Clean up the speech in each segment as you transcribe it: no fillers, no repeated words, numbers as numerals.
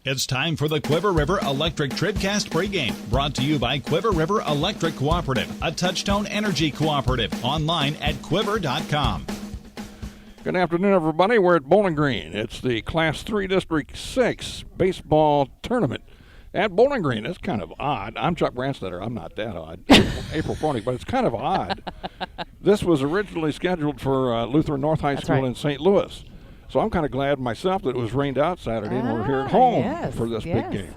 It's time for the Quiver River Electric TribCast pregame, brought to you by Quiver River Electric Cooperative, a Touchstone Energy cooperative, online at quiver.com. Good afternoon, everybody. We're at Bowling Green. It's the Class 3 District 6 baseball tournament at Bowling Green. It's kind of odd. I'm Chuck Branstetter. I'm not that odd. April 40, but it's kind of odd. This was originally scheduled for Lutheran North High School in St. Louis. So I'm kind of glad myself that it was rained out Saturday and we're here at home for this big game.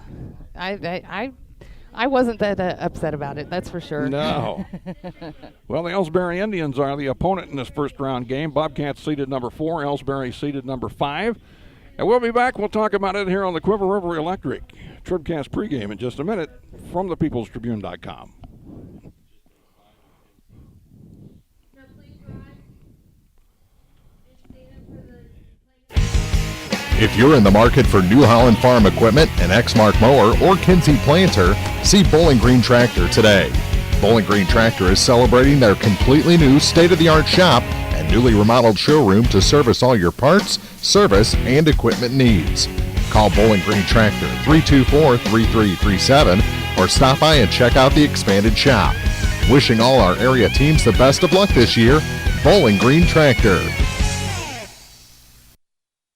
I wasn't that upset about it, that's for sure. No. Well, the Elsberry Indians are the opponent in this first round game. Bobcats seeded number 4, Elsberry seeded number 5. And we'll be back. We'll talk about it here on the Quiver River Electric TribCast pregame in just a minute from thepeoplestribune.com. If you're in the market for New Holland Farm equipment, an Exmark mower, or Kinsey planter, see Bowling Green Tractor today. Bowling Green Tractor is celebrating their completely new state-of-the-art shop and newly remodeled showroom to service all your parts, service, and equipment needs. Call Bowling Green Tractor 324-3337 or stop by and check out the expanded shop. Wishing all our area teams the best of luck this year, Bowling Green Tractor.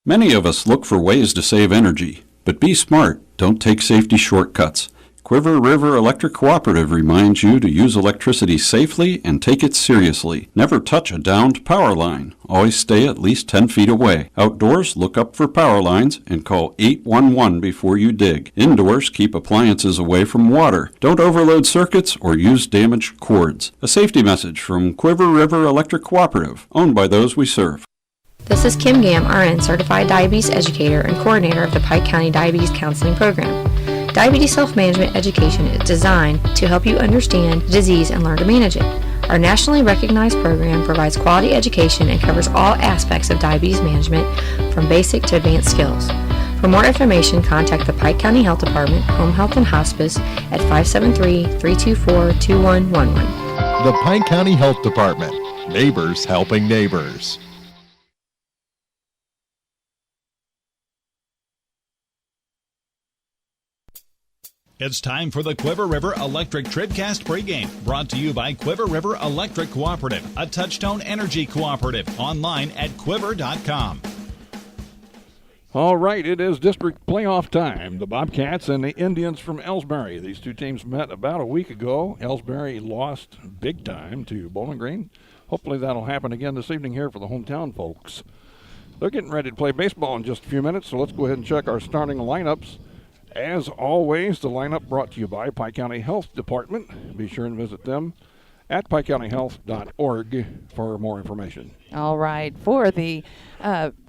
Many of us look for ways to save energy, but be smart. Don't take safety shortcuts. Quiver River Electric Cooperative reminds you to use electricity safely and take it seriously. Never touch a downed power line. Always stay at least 10 feet away. Outdoors, look up for power lines and call 811 before you dig. Indoors, keep appliances away from water. Don't overload circuits or use damaged cords. A safety message from Quiver River Electric Cooperative, owned by those we serve. This is Kim Gam, RN, Certified Diabetes Educator and Coordinator of the Pike County Diabetes Counseling Program. Diabetes self-management education is designed to help you understand the disease and learn to manage it. Our nationally recognized program provides quality education and covers all aspects of diabetes management from basic to advanced skills. For more information, contact the Pike County Health Department, Home Health and Hospice at 573-324-2111. The Pike County Health Department. Neighbors helping neighbors. It's time for the Quiver River Electric TribCast pregame, brought to you by Quiver River Electric Cooperative, a Touchstone Energy cooperative, online at quiver.com. All right, it is district playoff time. The Bobcats and the Indians from Elsberry. These two teams met about a week ago. Elsberry lost big time to Bowling Green. Hopefully that'll happen again this evening here for the hometown folks. They're getting ready to play baseball in just a few minutes, so let's go ahead and check our starting lineups. As always, the lineup brought to you by Pike County Health Department. Be sure and visit them at pikecountyhealth.org for more information. All right. For the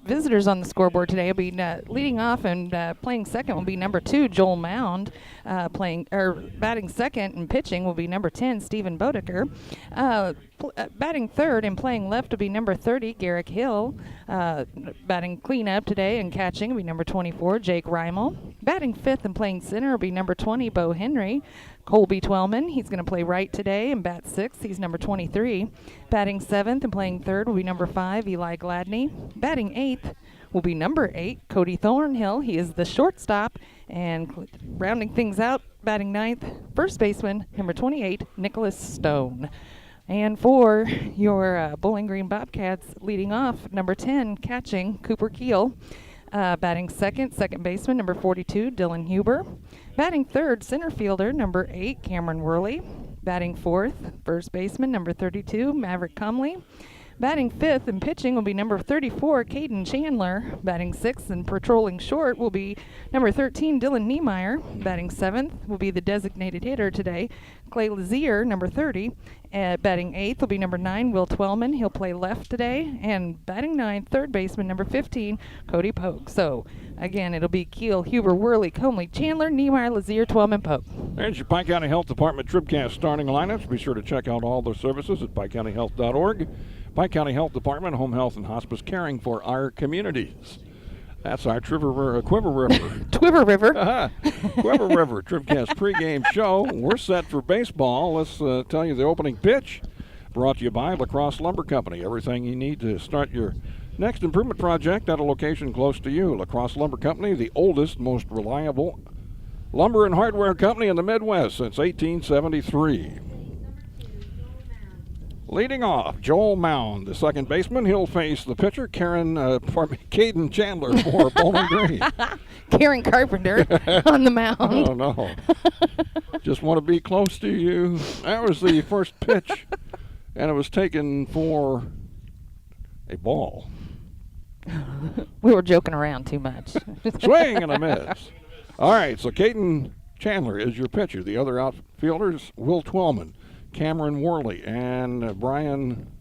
visitors on the scoreboard today, will be leading off and playing second will be number 2, Joel Mound. Batting second and pitching will be number 10, Stephen Bodecker. Batting third and playing left will be number 30, Garrick Hill. Batting cleanup today and catching will be number 24, Jake Reimel. Batting fifth and playing center will be number 20, Bo Henry. Colby Twellman, he's going to play right today and bat sixth. He's number 23. Batting seventh and playing third will be number 5, Eli Gladney. Batting eighth will be number 8, Cody Thornhill. He is the shortstop. And rounding things out, batting ninth, first baseman, number 28, Nicholas Stone. And for your Bowling Green Bobcats, leading off, number 10, catching, Cooper Keel. Batting second baseman, number 42, Dylan Huber. Batting third, center fielder, number 8, Cameron Worley. Batting fourth, first baseman, number 32, Maverick Comley. Batting fifth and pitching will be number 34, Caden Chandler. Batting sixth and patrolling short will be number 13, Dylan Niemeyer. Batting seventh will be the designated hitter today, Clay Lazier, number 30. Batting eighth will be number 9, Will Twellman. He'll play left today. And batting ninth, third baseman, number 15, Cody Polk. So, again, it'll be Keel, Huber, Worley, Comley, Chandler, Niemeyer, Lazier, Twellman, Polk. There's your Pike County Health Department TribCast starting lineups. Be sure to check out all their services at pikecountyhealth.org. Pike County Health Department, home health and hospice, caring for our communities. That's our Quiver River. Quiver River. Quiver River TribCast pregame show. We're set for baseball. Let's tell you the opening pitch. Brought to you by La Crosse Lumber Company. Everything you need to start your Next improvement project at a location close to you. La Crosse Lumber Company, the oldest, most reliable lumber and hardware company in the Midwest since 1873. Leading off, Joel Mound, the second baseman. He'll face the pitcher, Caden Chandler for Bowling Green. Karen Carpenter on the mound. Oh, no. Just want to be close to you. That was the first pitch, and it was taken for a ball. We were joking around too much. Swing and a miss. All right, so Caden Chandler is your pitcher. The other outfielders, Will Twellman, Cameron Worley, and Brian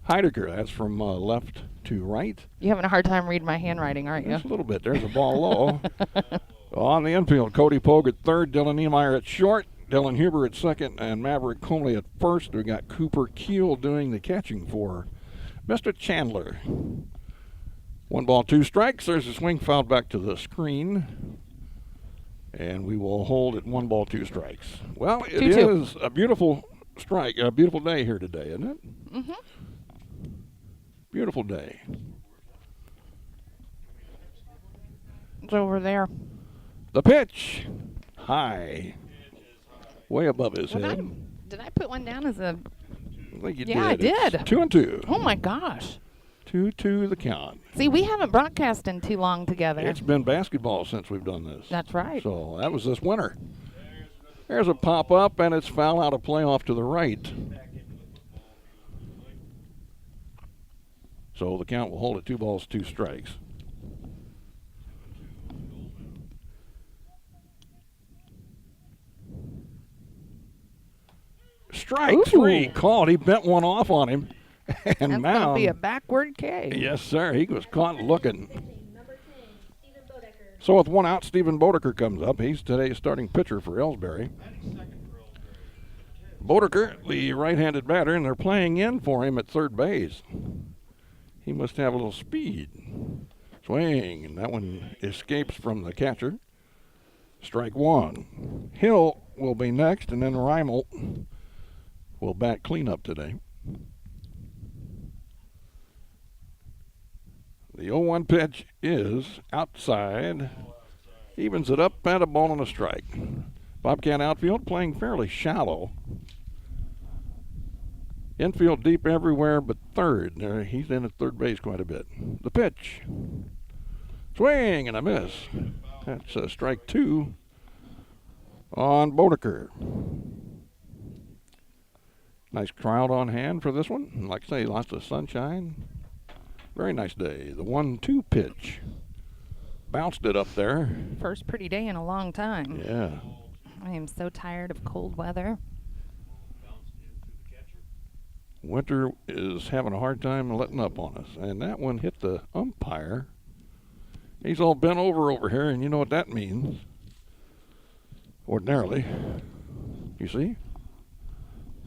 Heidecker. That's from left to right. You're having a hard time reading my handwriting, aren't you? Just a little bit. There's a ball low. On the infield, Cody Pogue at third, Dylan Niemeyer at short, Dylan Huber at second, and Maverick Comley at first. We got Cooper Keel doing the catching for Mr. Chandler. 1 ball, 2 strikes. There's a swing fouled back to the screen. And we will hold at 1 ball, 2 strikes. Well, it 2-2. is a beautiful strike, a beautiful day here today, isn't it? Mm-hmm. Beautiful day. It's over there. The pitch, high, way above his head. Did I put one down as a... I think you did. Yeah, I did. It's 2-2. Oh, my gosh. 2-2 the count. See, we haven't broadcast in too long together. It's been basketball since we've done this. That's right. So that was this winter. There's a pop-up, and it's foul out of play off to the right. So the count will hold at 2 balls, 2 strikes. Strike 3 called. He bent one off on him. And That's Mound, going to be a backward K. yes, sir. He was caught looking. So with 1 out, Stephen Bodeker comes up. He's today's starting pitcher for Elsberry. Bodeker, the right-handed batter, and they're playing in for him at third base. He must have a little speed. Swing, and that one escapes from the catcher. Strike 1. Hill will be next, and then Reimel will bat cleanup today. The 0-1 pitch is outside. Evens it up at a ball and a strike. Bobcat outfield playing fairly shallow. Infield deep everywhere but third. He's in at third base quite a bit. The pitch. Swing and a miss. That's strike 2 on Bodeker. Nice crowd on hand for this one. Like I say, lots of sunshine. Very nice day. The 1-2 pitch. Bounced it up there. First pretty day in a long time. Yeah. I am so tired of cold weather. Winter is having a hard time letting up on us. And that one hit the umpire. He's all bent over here, and you know what that means. Ordinarily. You see?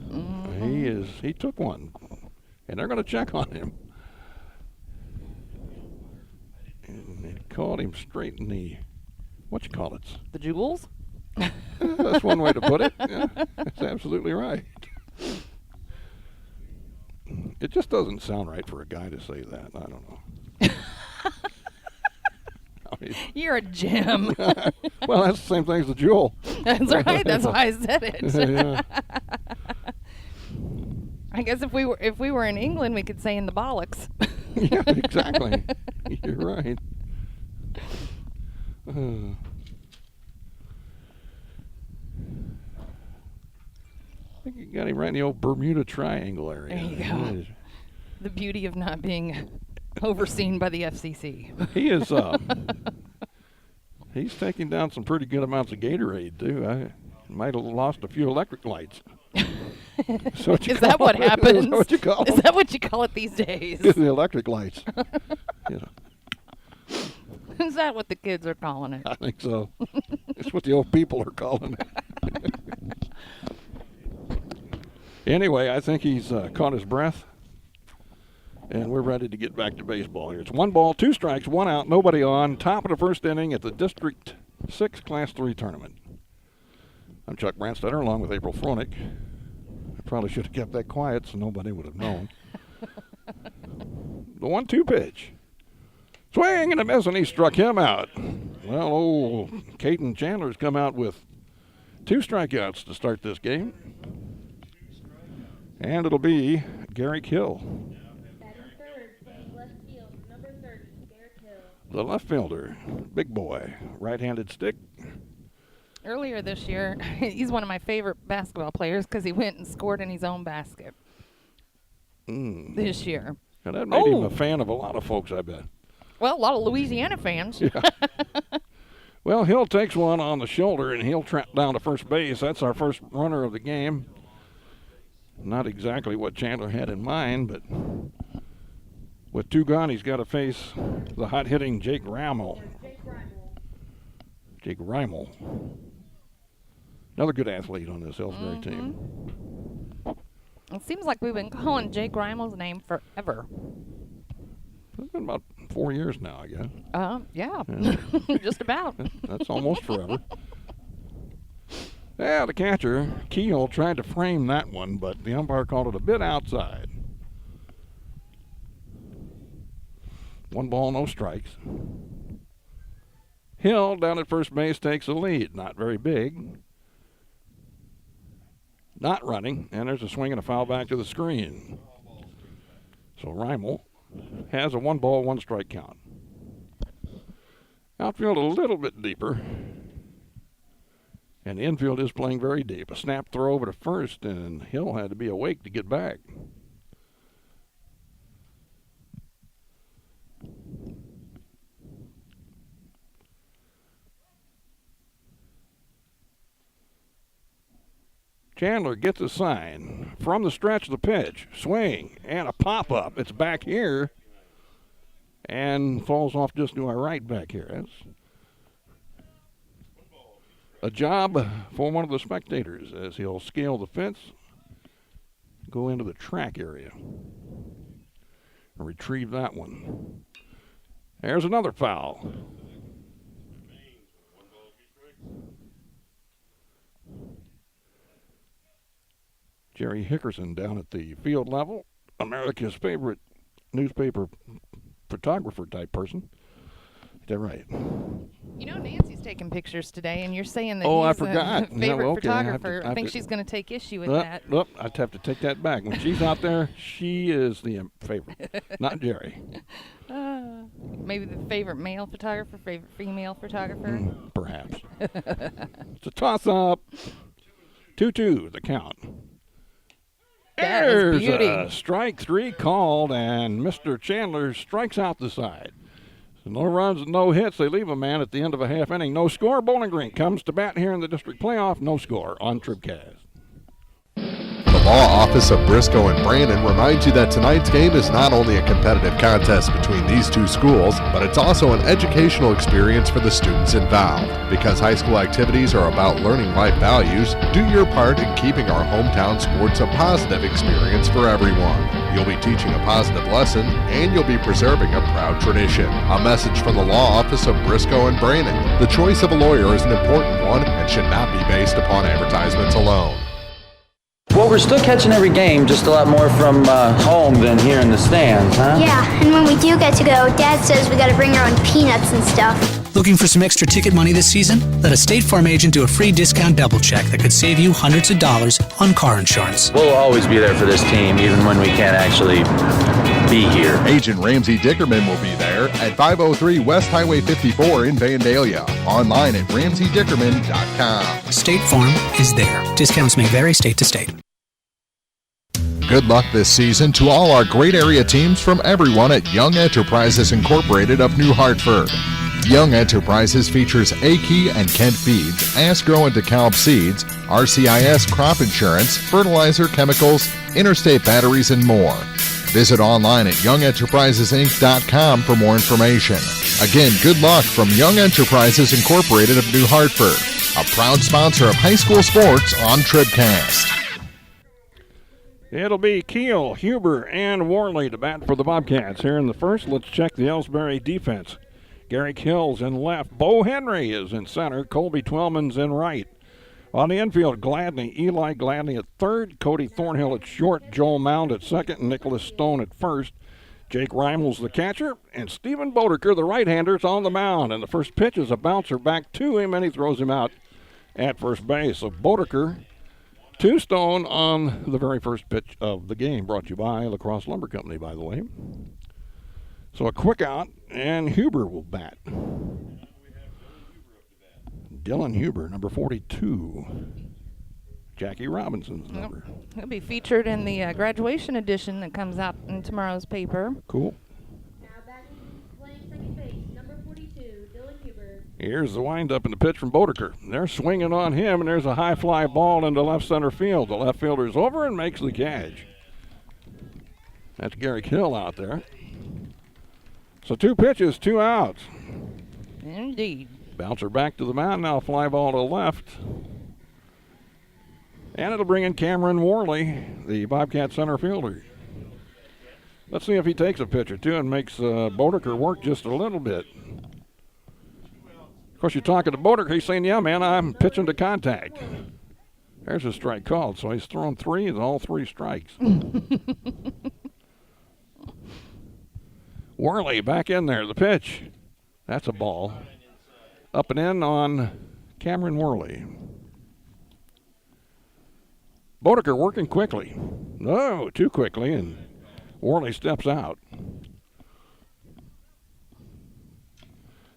Mm-hmm. He took one. And they're going to check on him. And they caught him straight in the, what you call it? The jewels? That's one way to put it. Yeah, that's absolutely right. It just doesn't sound right for a guy to say that. I don't know. I mean, You're a gem. well, that's the same thing as the jewel. That's right. That's why I said it. Yeah. I guess if we were in England, we could say in the bollocks. Yeah, exactly. You're right. I think you got him right in the old Bermuda Triangle area. There you go. The beauty of not being overseen by the FCC. He is. He's taking down some pretty good amounts of Gatorade too. I might have lost a few electric lights. Is that what happens? Is that what you call Is them? that what you call it these days? The electric lights. You know, Is that what the kids are calling it? I think so. It's what the old people are calling it. Anyway, I think he's caught his breath, and we're ready to get back to baseball here. It's 1 ball, 2 strikes, 1 out, nobody on. Top of the first inning at the District 6 Class 3 tournament. I'm Chuck Brandstetter along with April Froelich. I probably should have kept that quiet so nobody would have known. The 1-2 pitch. Swing and a miss, and he struck him out. Well, old Caden Chandler's come out with 2 strikeouts to start this game. And it'll be Garrick Hill. The left fielder, big boy, right-handed stick. Earlier this year, he's one of my favorite basketball players because he went and scored in his own basket this year. And that made him a fan of a lot of folks, I bet. Well, a lot of Louisiana fans. Yeah. Well, Hill takes one on the shoulder, and he'll trap down to first base. That's our first runner of the game. Not exactly what Chandler had in mind, but with 2 gone, he's got to face the hot-hitting Jake Reimel. Jake Reimel. Another good athlete on this Elsberry team. It seems like we've been calling Jake Reimel's name forever. It's been about 4 years now, I guess. Yeah. Just about. That's almost forever. Yeah, the catcher, Keel, tried to frame that one, but the umpire called it a bit outside. 1 ball, no strikes. Hill down at first base takes the lead. Not very big. Not running, and there's a swing and a foul back to the screen. So Reimel has a 1 ball, 1 strike count. Outfield a little bit deeper. And the infield is playing very deep. A snap throw over to first, and Hill had to be awake to get back. Chandler gets a sign from the stretch of the pitch. Swing and a pop-up. It's back here and falls off just to our right back here. That's a job for one of the spectators as he'll scale the fence, go into the track area, and retrieve that one. There's another foul. Jerry Hickerson down at the field level, America's favorite newspaper photographer type person. Is that right? You know, Nancy's taking pictures today, and you're saying that I he's forgot. a favorite photographer. I think she's going to take issue with that. Nope, I'd have to take that back. When she's out there, she is the favorite, not Jerry. Maybe the favorite male photographer, favorite female photographer? Perhaps. It's a toss-up. 2-2, the count. There's a strike 3 called, and Mr. Chandler strikes out the side. So no runs and no hits. They leave a man at the end of a half inning. No score. Bowling Green comes to bat here in the district playoff. No score on TribCast. The Law Office of Briscoe and Brandon reminds you that tonight's game is not only a competitive contest between these 2 schools, but it's also an educational experience for the students involved. Because high school activities are about learning life values, do your part in keeping our hometown sports a positive experience for everyone. You'll be teaching a positive lesson, and you'll be preserving a proud tradition. A message from the Law Office of Briscoe and Brandon. The choice of a lawyer is an important one and should not be based upon advertisements alone. Well, we're still catching every game, just a lot more from home than here in the stands, huh? Yeah, and when we do get to go, Dad says we gotta bring our own peanuts and stuff. Looking for some extra ticket money this season? Let a State Farm agent do a free discount double check that could save you hundreds of dollars on car insurance. We'll always be there for this team, even when we can't actually be here. Agent Ramsey Dickerman will be there at 503 West Highway 54 in Vandalia. Online at RamseyDickerman.com. State Farm is there. Discounts may vary state to state. Good luck this season to all our great area teams from everyone at Young Enterprises Incorporated of New Hartford. Young Enterprises features A-Key and Kent Feeds, Asgrow and DeKalb Seeds, RCIS Crop Insurance, Fertilizer, Chemicals, Interstate Batteries, and more. Visit online at YoungEnterprisesInc.com for more information. Again, good luck from Young Enterprises Incorporated of New Hartford, a proud sponsor of high school sports on TribCast. It'll be Keel, Huber, and Worley to bat for the Bobcats. Here in the first, let's check the Elsberry defense. Garrick Hill's in left. Bo Henry is in center. Colby Twellman's in right. On the infield, Gladney, Eli Gladney at third. Cody Thornhill at short. Joel Mound at second. And Nicholas Stone at first. Jake Reimel's the catcher, and Stephen Bodeker, the right-hander, is on the mound. And the first pitch is a bouncer back to him, and he throws him out at first base. So Bodeker, 2 stone on the very first pitch of the game, brought to you by La Crosse Lumber Company, by the way. So a quick out, and Huber will bat. Dylan Huber, number 42. Jackie Robinson's number. He'll be featured in the graduation edition that comes out in tomorrow's paper. Cool. Now batting, playing second base, number 42, Dylan Huber. Here's the windup and the pitch from Bodeker. They're swinging on him, and there's a high fly ball into left center field. The left fielder's over and makes the catch. That's Garrick Hill out there. So 2 pitches, 2 outs. Indeed. Bouncer back to the mound now, fly ball to left. And it'll bring in Cameron Worley, the Bobcat center fielder. Let's see if he takes a pitch or two and makes Bodeker work just a little bit. Of course, you're talking to Bodeker, he's saying, yeah, man, I'm pitching to contact. There's a strike called, so he's throwing 3 and all 3 strikes. Worley back in there, the pitch. That's a ball. Up and in on Cameron Worley. Bodeker working quickly. No, too quickly, and Worley steps out.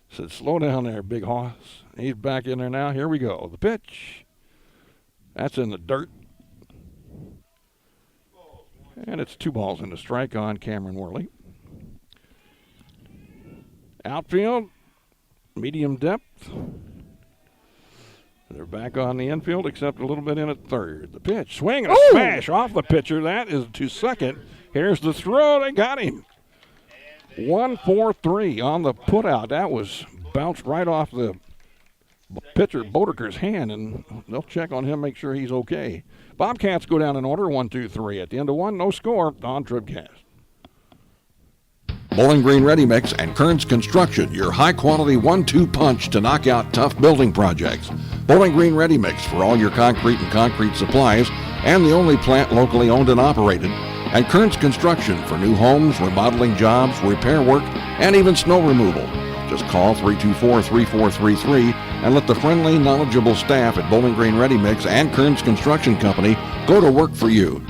Said, slow down there, big hoss. He's back in there now. Here we go. The pitch. That's in the dirt. And it's 2 balls and a strike on Cameron Worley. Outfield, medium depth. They're back on the infield, except a little bit in at third. The pitch, swing and a smash off the pitcher. That is to second. Here's the throw. They got him. 1-4-3 on the putout. That was bounced right off the pitcher Bodeker's hand, and they'll check on him, make sure he's okay. Bobcats go down in order, 1-2-3. At the end of 1, no score on TribCast. Bowling Green Ready Mix and Kearns Construction, your high-quality 1-2 punch to knock out tough building projects. Bowling Green Ready Mix for all your concrete and concrete supplies, and the only plant locally owned and operated. And Kearns Construction for new homes, remodeling jobs, repair work, and even snow removal. Just call 324-3433 and let the friendly, knowledgeable staff at Bowling Green Ready Mix and Kearns Construction Company go to work for you.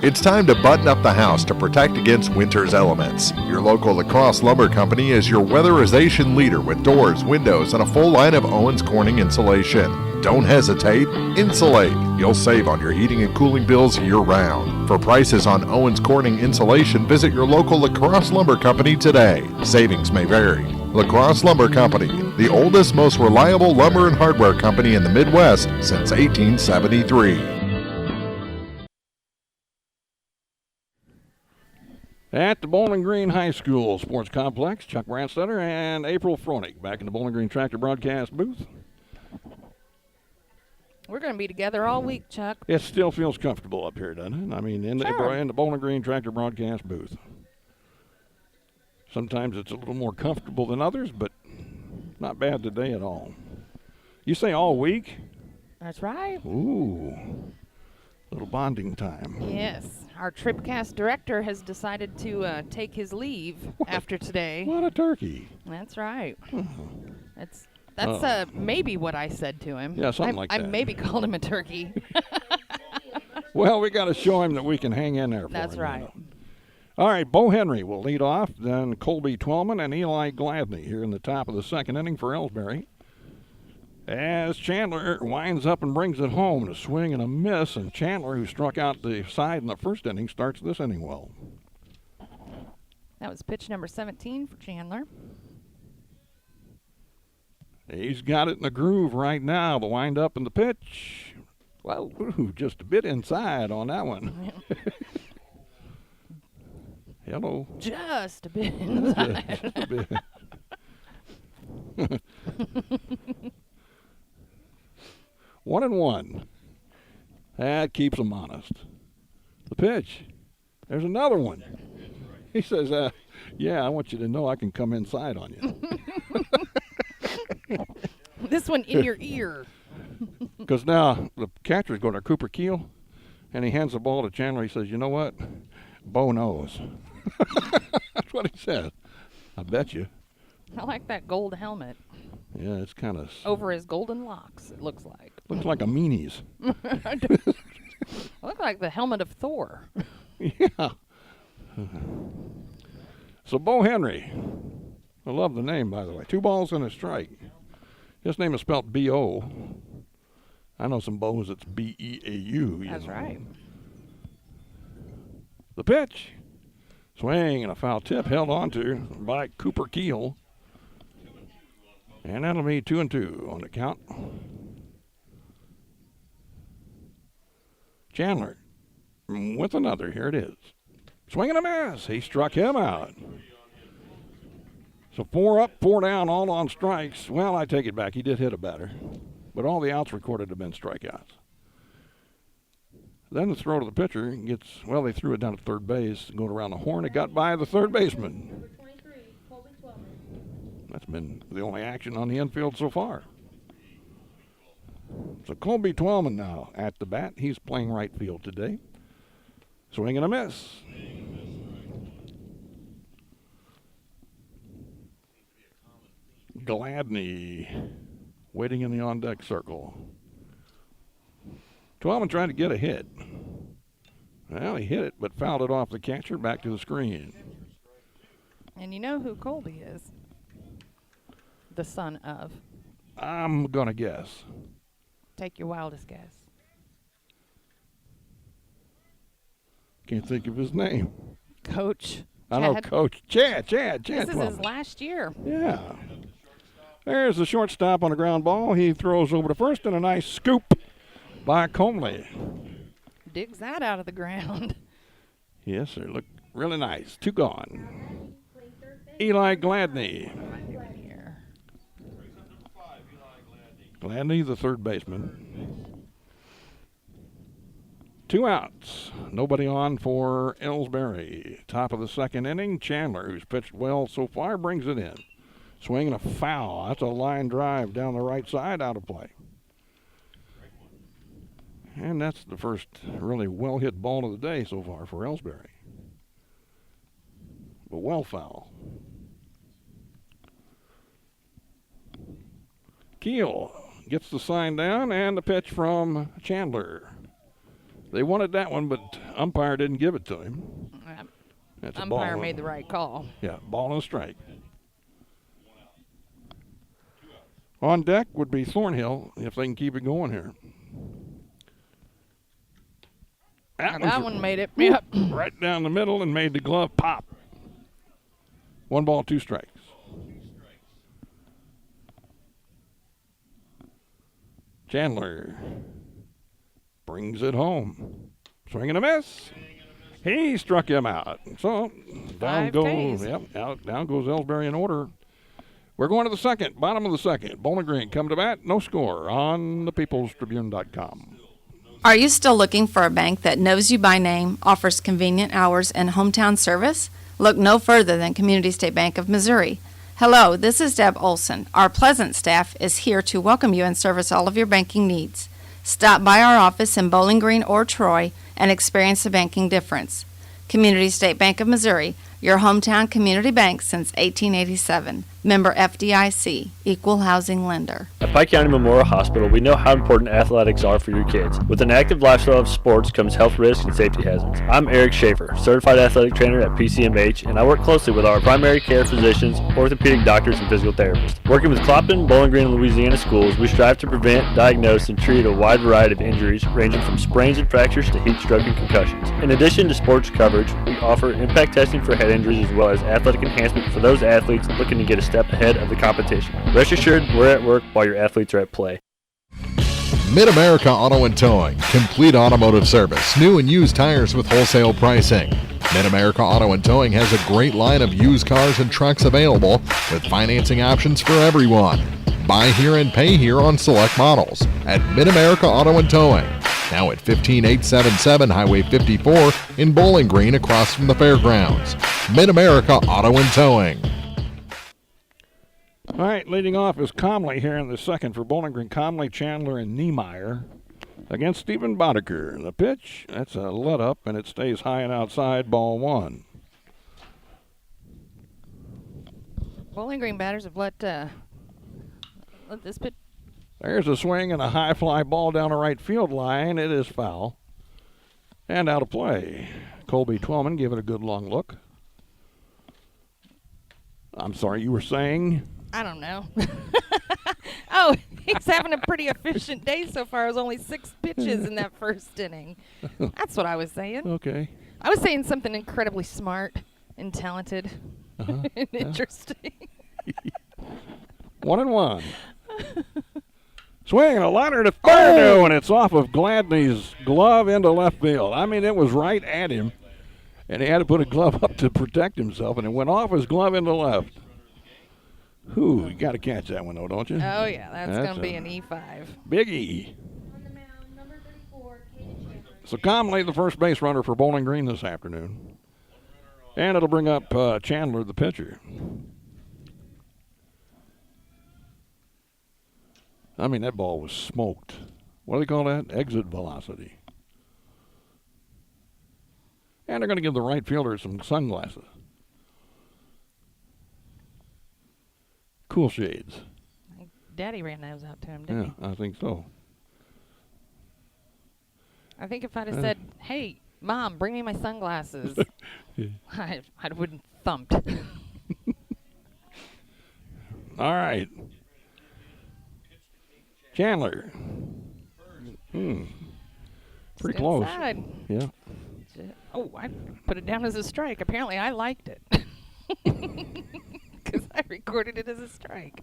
It's time to button up the house to protect against winter's elements. Your local La Crosse Lumber Company is your weatherization leader with doors, windows, and a full line of Owens Corning insulation. Don't hesitate, insulate. You'll save on your heating and cooling bills year-round. For prices on Owens Corning insulation, visit your local La Crosse Lumber Company today. Savings may vary. La Crosse Lumber Company, the oldest, most reliable lumber and hardware company in the Midwest since 1873. At the Bowling Green High School Sports Complex, Chuck Brandstetter and April Froenig back in the Bowling Green Tractor broadcast booth. We're going to be together all week, Chuck. It still feels comfortable up here, doesn't it? I mean, in the Bowling Green Tractor broadcast booth. Sometimes it's a little more comfortable than others, but not bad today at all. You say all week? That's right. Ooh, little bonding time. Yes. Our TribCast director has decided to take his leave after today. What a turkey. That's right. That's maybe what I said to him. Yeah, something like that. I maybe called him a turkey. Well, we got to show him that we can hang in there for him. That's right. You know. All right, Bo Henry will lead off, then Colby Twellman and Eli Gladney here in the top of the second inning for Elsberry. As Chandler winds up and brings it home, a swing and a miss, and Chandler, who struck out the side in the first inning, starts this inning well. That was pitch number 17 for Chandler. He's got it in the groove right now. The wind up and the pitch. Well, just a bit inside on that one. Hello. Just a bit inside. Just a bit. 1-1. That keeps him honest. The pitch. There's another one. He says, yeah, I want you to know I can come inside on you. This one in your ear. Because now the catcher's going to Cooper Keel, and he hands the ball to Chandler. He says, you know what? Bo knows. That's what he said. I bet you. I like that gold helmet. Yeah, it's kind of... Over his golden locks, it looks like. Looks like a meanies. Look like the helmet of Thor. Yeah. So Bo Henry. I love the name, by the way. 2 balls and a strike. His name is spelled B-O. I know some Bo's it's B-E-A-U. That's right. The pitch. Swing and a foul tip held on to by Cooper Keel. And that'll be 2-2 on the count. Chandler with another. Here it is. Swing and a miss. He struck him out. So 4 up, 4 down, all on strikes. Well, I take it back. He did hit a batter. But all the outs recorded have been strikeouts. Then the throw to the pitcher gets, well, they threw it down to third base, going around the horn. It got by the third baseman. That's been the only action on the infield so far. So Colby Twellman now at the bat. He's playing right field today. Swing and a miss. Gladney waiting in the on-deck circle. Twellman trying to get a hit. Well, he hit it, but fouled it off the catcher back to the screen. And you know who Colby is? The son of. I'm going to guess. Take your wildest guess. Can't think of his name. Coach. I know, Coach. Chad This is Twellman. his last year. Yeah. There's the shortstop on the ground ball. He throws over to first, and a nice scoop by Comley. Digs that out of the ground. Yes, sir. Look really nice. 2 gone. Eli Gladney. Gladney, the third baseman. 2 outs. Nobody on for Elsberry. Top of the second inning. Chandler, who's pitched well so far, brings it in. Swinging a foul. That's a line drive down the right side, out of play. And that's the first really well-hit ball of the day so far for Elsberry. But well foul. Keel gets the sign down, and the pitch from Chandler. They wanted that one, but umpire didn't give it to him. That's a Umpire ball. made the right call. Yeah, ball and a strike. On deck would be Thornhill if they can keep it going here. That one made it. Yep. Right down the middle and made the glove pop. 1 ball, 2 strikes. Chandler brings it home. Swing and a miss. He struck him out. So down 5 goes, Ks. down goes Elsberry in order. We're going to the second, bottom of the second. Bowling Green come to bat, no score on thepeoplestribune.com. Are you still looking for a bank that knows you by name, offers convenient hours, and hometown service? Look no further than Community State Bank of Missouri. Hello, this is Deb Olson. Our pleasant staff is here to welcome you and service all of your banking needs. Stop by our office in Bowling Green or Troy and experience the banking difference. Community State Bank of Missouri, your hometown community bank since 1887. Member FDIC, Equal Housing Lender. At Pike County Memorial Hospital, we know how important athletics are for your kids. With an active lifestyle of sports comes health risks and safety hazards. I'm Eric Schaefer, certified athletic trainer at PCMH, and I work closely with our primary care physicians, orthopedic doctors, and physical therapists. Working with Clopton, Bowling Green, and Louisiana schools, we strive to prevent, diagnose, and treat a wide variety of injuries, ranging from sprains and fractures to heat stroke and concussions. In addition to sports coverage, we offer impact testing for head injuries as well as athletic enhancement for those athletes looking to get a step ahead of the competition. Rest assured, we're at work while your athletes are at play. Mid-America Auto and Towing. Complete automotive service. New and used tires with wholesale pricing. Mid-America Auto and Towing has a great line of used cars and trucks available with financing options for everyone. Buy here and pay here on select models at Mid-America Auto and Towing. Now at 15877 Highway 54 in Bowling Green across from the fairgrounds. Mid-America Auto and Towing. All right, leading off is Comley here in the second for Bowling Green. Comley, Chandler, and Niemeyer. against Stephen Boddicker. The pitch, that's a let up, and it stays high and outside, ball 1. Bowling Green batters have let this pitch. There's a swing and a high fly ball down the right field line. It is foul. And out of play. Colby Twellman give it a good long look. I'm sorry, you were saying? I don't know. Oh, he's having a pretty efficient day so far. It was only 6 pitches in that first inning. That's what I was saying. Okay. I was saying something incredibly smart and talented and interesting. 1-1. Swing and a liner to third, and it's off of Gladney's glove into left field. I mean, it was right at him, and he had to put a glove up to protect himself, and it went off his glove into left. Whew, you got to catch that one, though, don't you? Oh, yeah, that's going to be an E5. Big E. So Comley, the first base runner for Bowling Green this afternoon. And it'll bring up Chandler, the pitcher. I mean, that ball was smoked. What do they call that? Exit velocity. And they're going to give the right fielder some sunglasses. Cool shades. Daddy ran those out to him, didn't he? I think so. I think if I'd have said, hey, Mom, bring me my sunglasses, I wouldn't thumped. All right. Chandler. Pretty close. Inside. Yeah. Oh, I put it down as a strike. Apparently I liked it. Because I recorded it as a strike.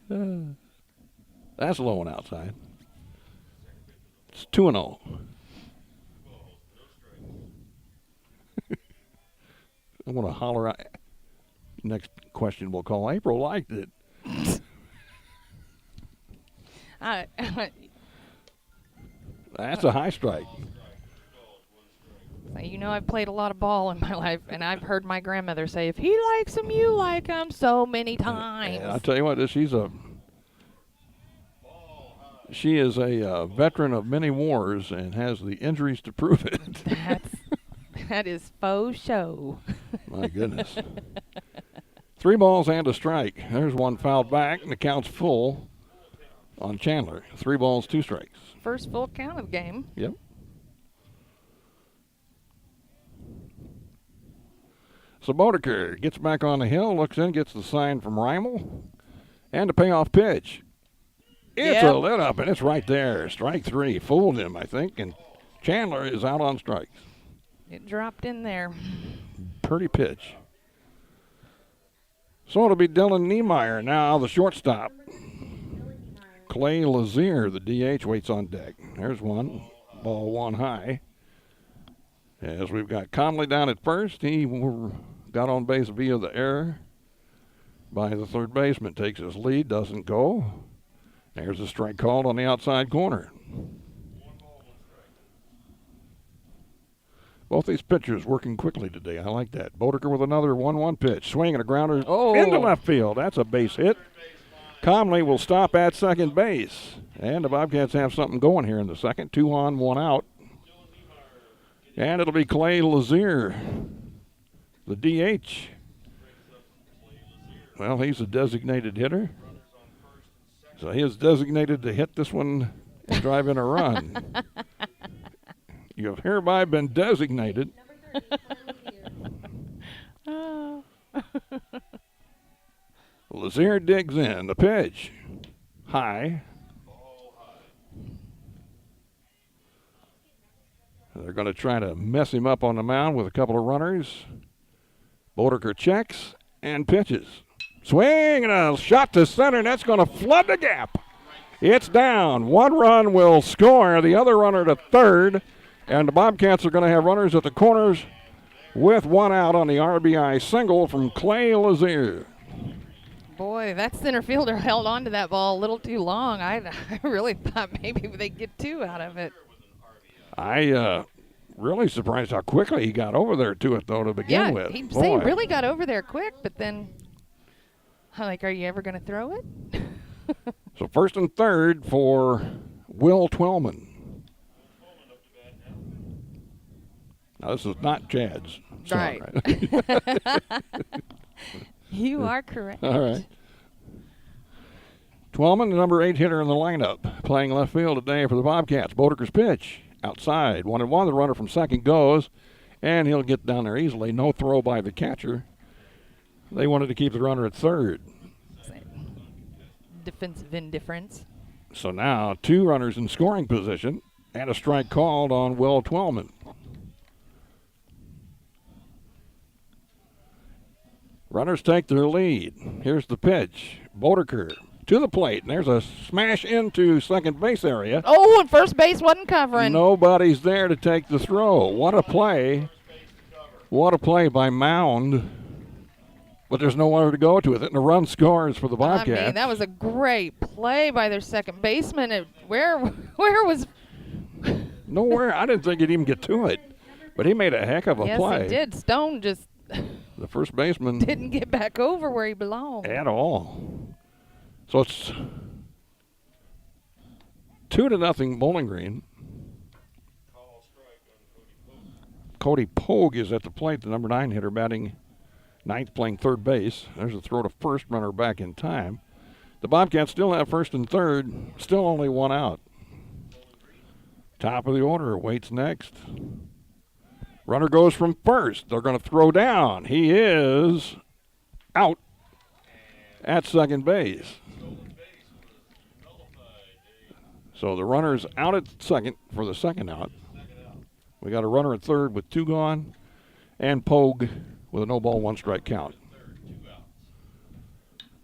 That's low and outside. It's 2-0. I want to holler out. Next question we'll call. April liked it. That's a high strike. So you know, I've played a lot of ball in my life, and I've heard my grandmother say, if he likes him, you like him, so many times. I'll tell you what, she is a veteran of many wars and has the injuries to prove it. That is faux show. My goodness. 3 balls and a strike. There's one fouled back, and the count's full on Chandler. 3 balls, 2 strikes. First full count of the game. Yep. So Boddicker gets back on the hill, looks in, gets the sign from Reimel, and a payoff pitch. It's a lit up, and it's right there. Strike 3. Fooled him, I think, and Chandler is out on strikes. It dropped in there. Pretty pitch. So it'll be Dylan Niemeyer now, the shortstop. Clay Lazier, the DH, waits on deck. There's one. Ball 1 high. As we've got Conley down at first, he got on base via the error by the third baseman. Takes his lead, doesn't go. There's a strike called on the outside corner. Both these pitchers working quickly today. I like that. Boddicker with another 1-1 pitch. Swing and a grounder into left field. That's a base hit. Comley will stop at second base. And the Bobcats have something going here in the second. 2 on, 1 out. And it'll be Clay Lazier, the DH. Well, he's a designated hitter. So he is designated to hit this one and drive in a run. You have hereby been designated. Lazier digs in. The pitch. High. They're going to try to mess him up on the mound with a couple of runners. Boddicker checks and pitches. Swing and a shot to center, and that's going to flood the gap. It's down. 1 run will score. The other runner to third. And the Bobcats are going to have runners at the corners with 1 out on the RBI single from Clay Lazier. Boy, that center fielder held on to that ball a little too long. I really thought maybe they'd get 2 out of it. I really surprised how quickly he got over there to it, though, to begin with. Yeah, he really got over there quick, but then, like, are you ever going to throw it? So first and third for Will Twellman. Now, this is not Chad's song, Right. You are correct. All right. Twellman, the number 8 hitter in the lineup, playing left field today for the Bobcats. Bodeker's pitch outside. 1-1. The runner from second goes, and he'll get down there easily. No throw by the catcher. They wanted to keep the runner at third. Defensive indifference. So now 2 runners in scoring position and a strike called on Will Twellman. Runners take their lead. Here's the pitch. Bodeker to the plate, and there's a smash into second base area. Oh, and first base wasn't covering. Nobody's there to take the throw. What a play. What a play by Mound. But there's nowhere to go to with it, and a run scores for the Bobcats. I mean, that was a great play by their second baseman. Where was... Nowhere. I didn't think he'd even get to it. But he made a heck of a play. Yes, he did. Stone just... The first baseman... didn't get back over where he belonged. At all. So it's 2-0 Bowling Green. Cody Pogue is at the plate, the number 9 hitter, batting ninth, playing third base. There's a throw to first, runner back in time. The Bobcats still have first and third, still only 1 out. Top of the order, waits next. Runner goes from first. They're going to throw down. He is out at second base. So the runner's out at second for the second out. We got a runner at third with 2 gone, and Pogue with a no ball, 1 strike count.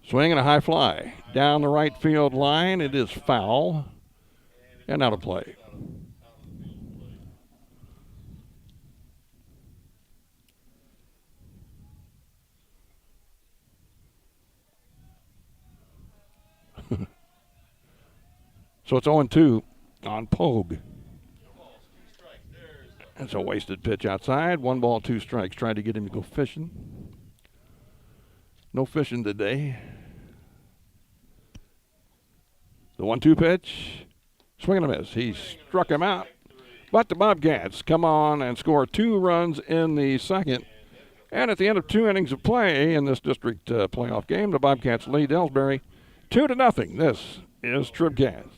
Swing and a high fly down the right field line. It is foul and out of play. So it's 0-2 on Pogue. It's a wasted pitch outside. 1 ball, 2 strikes. Tried to get him to go fishing. No fishing today. The 1-2 pitch. Swing and a miss. He struck him out. But the Bobcats come on and score 2 runs in the second. And at the end of 2 innings of play in this district playoff game, the Bobcats lead Elsberry 2-0. This is TribCast.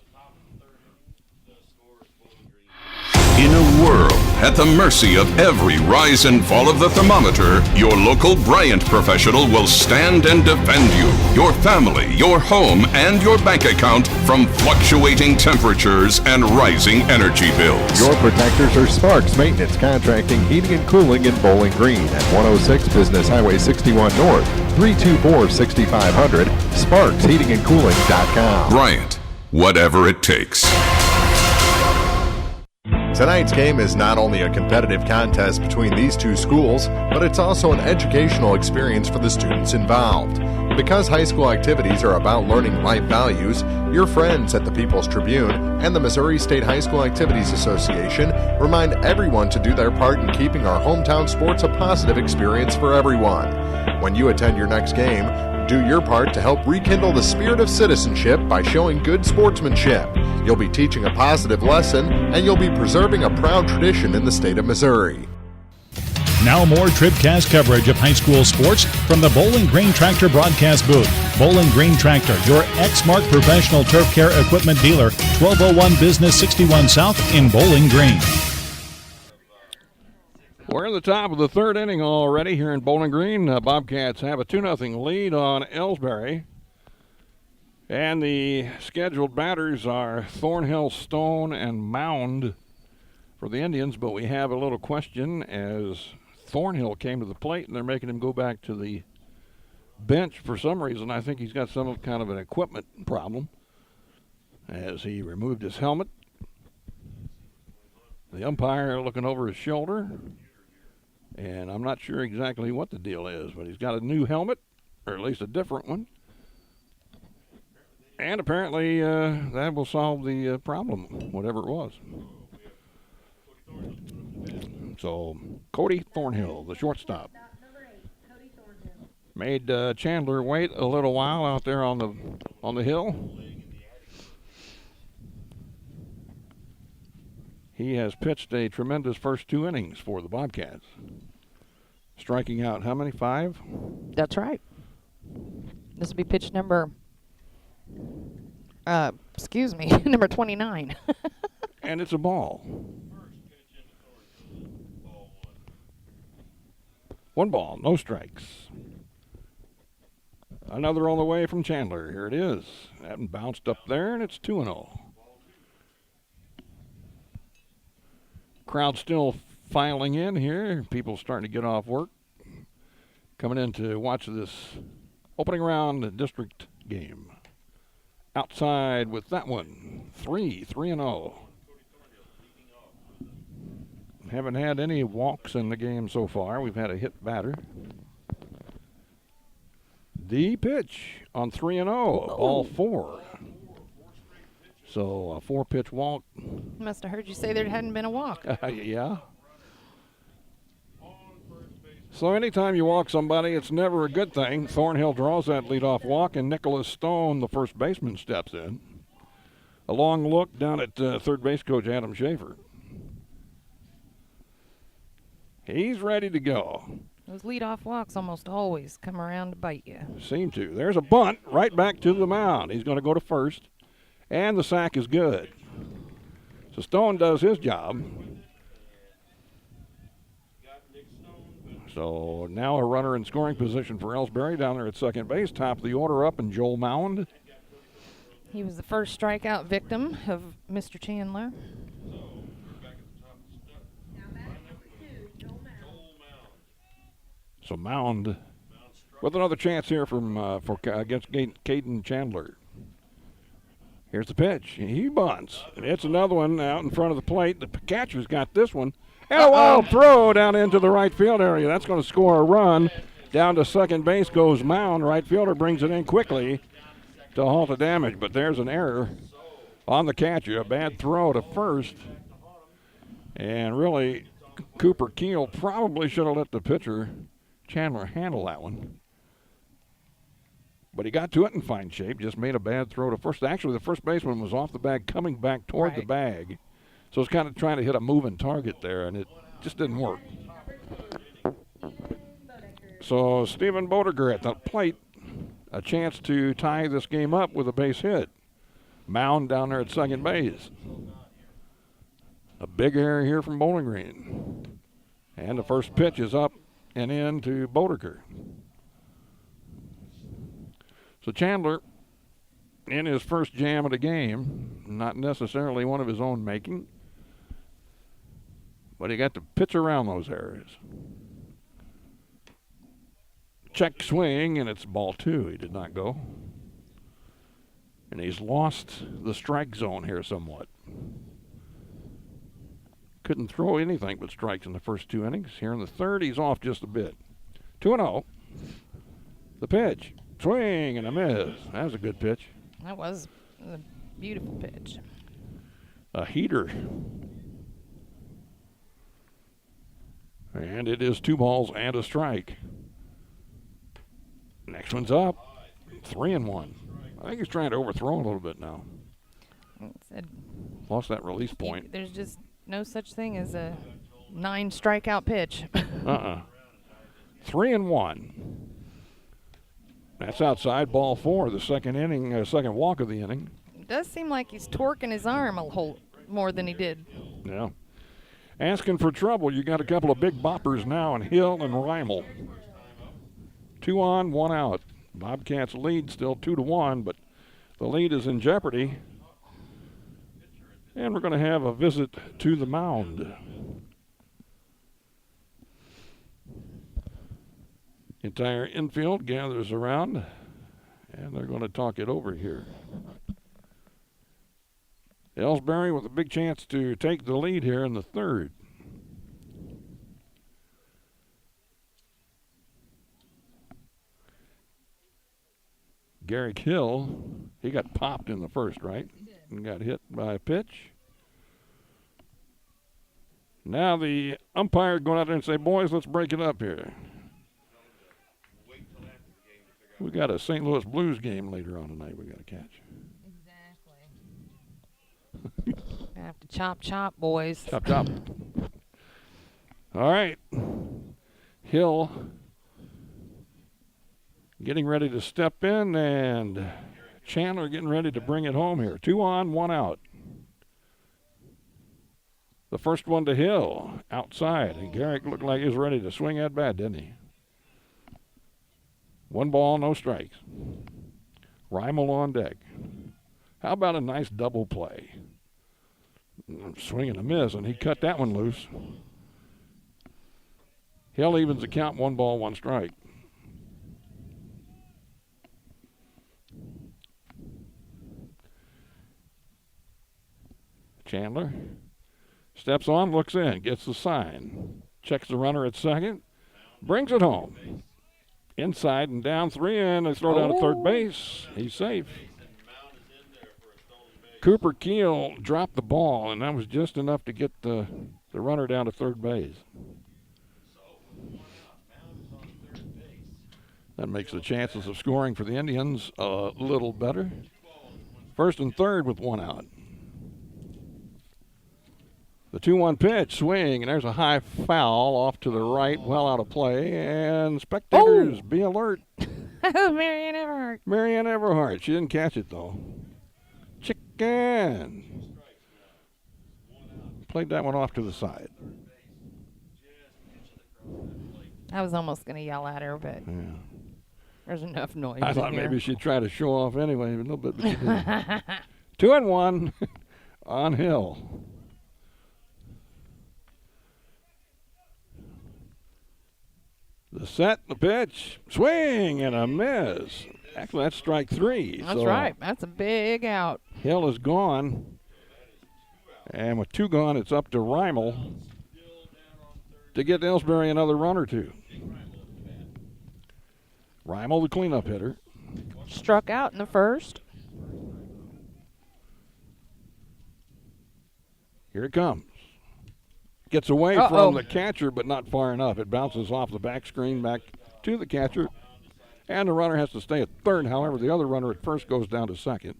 In a world at the mercy of every rise and fall of the thermometer, your local Bryant professional will stand and defend you, your family, your home, and your bank account from fluctuating temperatures and rising energy bills. Your protectors are Sparks Maintenance Contracting, Heating and Cooling in Bowling Green at 106 Business Highway 61 North, 324-6500, sparksheatingandcooling.com. Bryant, whatever it takes. Tonight's game is not only a competitive contest between these 2 schools, but it's also an educational experience for the students involved. Because high school activities are about learning life values, your friends at the People's Tribune and the Missouri State High School Activities Association remind everyone to do their part in keeping our hometown sports a positive experience for everyone. When you attend your next game, do your part to help rekindle the spirit of citizenship by showing good sportsmanship. You'll be teaching a positive lesson, and you'll be preserving a proud tradition in the state of Missouri. Now more TribCast coverage of high school sports from the Bowling Green Tractor broadcast booth. Bowling Green Tractor, your Exmark professional turf care equipment dealer, 1201 Business 61 South in Bowling Green. We're in the top of the third inning already here in Bowling Green. Bobcats have a 2-0 lead on Elsberry. And the scheduled batters are Thornhill, Stone, and Mound for the Indians. But we have a little question as Thornhill came to the plate, and they're making him go back to the bench for some reason. I think he's got some kind of an equipment problem as he removed his helmet. The umpire looking over his shoulder. And I'm not sure exactly what the deal is, but he's got a new helmet, or at least a different one. And apparently that will solve the problem, whatever it was. So Cody Thornhill, the shortstop, made Chandler wait a little while out there on the hill. He has pitched a tremendous first 2 innings for the Bobcats. Striking out how many? 5? That's right. This will be pitch number, number 29. And it's a ball. 1 ball, no strikes. Another on the way from Chandler. Here it is. That bounced up there, and it's 2-0. Crowd still filing in here. People starting to get off work. Coming in to watch this opening round district game. Outside with that one. 3-0. Haven't had any walks in the game so far. We've had a hit batter. The pitch on 3-0, ball 4. So a 4-pitch walk. Must have heard you say there hadn't been a walk. Yeah. So anytime you walk somebody, it's never a good thing. Thornhill draws that leadoff walk, and Nicholas Stone, the first baseman, steps in. A long look down at third base coach Adam Schaefer. He's ready to go. Those leadoff walks almost always come around to bite you. Seem to. There's a bunt right back to the mound. He's going to go to first, and the sack is good. So Stone does his job. So now a runner in scoring position for Elsberry down there at second base. Top of the order up, and Joel Mound. He was the first strikeout victim of Mr. Chandler. So Mound with another chance here against Caden Chandler. Here's the pitch. He bunts. And it's another one out in front of the plate. The catcher's got this one. And a wild throw down into the right field area. That's going to score a run. Down to second base goes Mound. Right fielder brings it in quickly to halt the damage. But there's an error on the catcher. A bad throw to first. And really, Cooper Keel probably should have let the pitcher, Chandler, handle that one. But he got to it in fine shape, just made a bad throw to first. Actually, the first baseman was off the bag, coming back toward the bag. So it's kind of trying to hit a moving target there, and it just didn't work. So Stephen Bodeger at the plate, a chance to tie this game up with a base hit. Mound down there at second base. A big error here from Bowling Green. And the first pitch is up and in to Bodeger. So Chandler, in his first jam of the game, not necessarily one of his own making, but he got to pitch around those areas. Check swing, and it's ball 2. He did not go. And he's lost the strike zone here somewhat. Couldn't throw anything but strikes in the first 2 innings. Here in the third, he's off just a bit. 2-0. The pitch. Swing and a miss. That was a good pitch. That was a beautiful pitch. A heater. And it is 2 balls and a strike. Next one's up. 3-1. I think he's trying to overthrow a little bit now. Lost that release point. There's just no such thing as a 9 strikeout pitch. 3-1. That's outside ball 4, the second inning, second walk of the inning. It does seem like he's torquing his arm a whole more than he did. Yeah. Asking for trouble. You got a couple of big boppers now in Hill and Reimel. 2 on, 1 out. Bobcats lead still 2-1, but the lead is in jeopardy. And we're going to have a visit to the mound. Entire infield gathers around, and they're going to talk it over here. Elsberry with a big chance to take the lead here in the third. Garrick Hill, he got popped in the first, right? And got hit by a pitch. Now the umpire going out there and say, boys, let's break it up here. We got a St. Louis Blues game later on tonight we got to catch. Exactly. Have to chop, boys. Chop. All right. Hill getting ready to step in, and Chandler getting ready to bring it home here. 2 on, 1 out. The first one to Hill, outside, and Garrick looked like he was ready to swing that bat, didn't he? 1 ball, no strikes. Reimel on deck. How about a nice double play? Swing and a miss, and he cut that one loose. Hill evens the count, 1 ball, 1 strike. Chandler steps on, looks in, gets the sign, checks the runner at second, brings it home. Inside and down 3, and they throw down to third base. He's safe. Cooper Keel dropped the ball, and that was just enough to get the runner down to third base. That makes the chances of scoring for the Indians a little better. First and third with 1 out. The 2-1 pitch, swing, and there's a high foul off to the right, well out of play, and spectators, be alert. Marianne Everhart. Marianne Everhart, she didn't catch it though. Chicken. Played that one off to the side. I was almost going to yell at her, but there's enough noise. I thought in here. maybe she'd try to show off anyway, a little bit, but she didn't. 2-1 on Hill. The set, the pitch, swing, and a miss. Actually, that's strike 3. That's right. That's a big out. Hill is gone. And with 2 gone, it's up to Reimel to get Elsberry another run or 2. Reimel, the cleanup hitter. Struck out in the first. Here it comes. Gets away from the catcher, but not far enough. It bounces off the back screen back to the catcher, and the runner has to stay at third. However, the other runner at first goes down to second.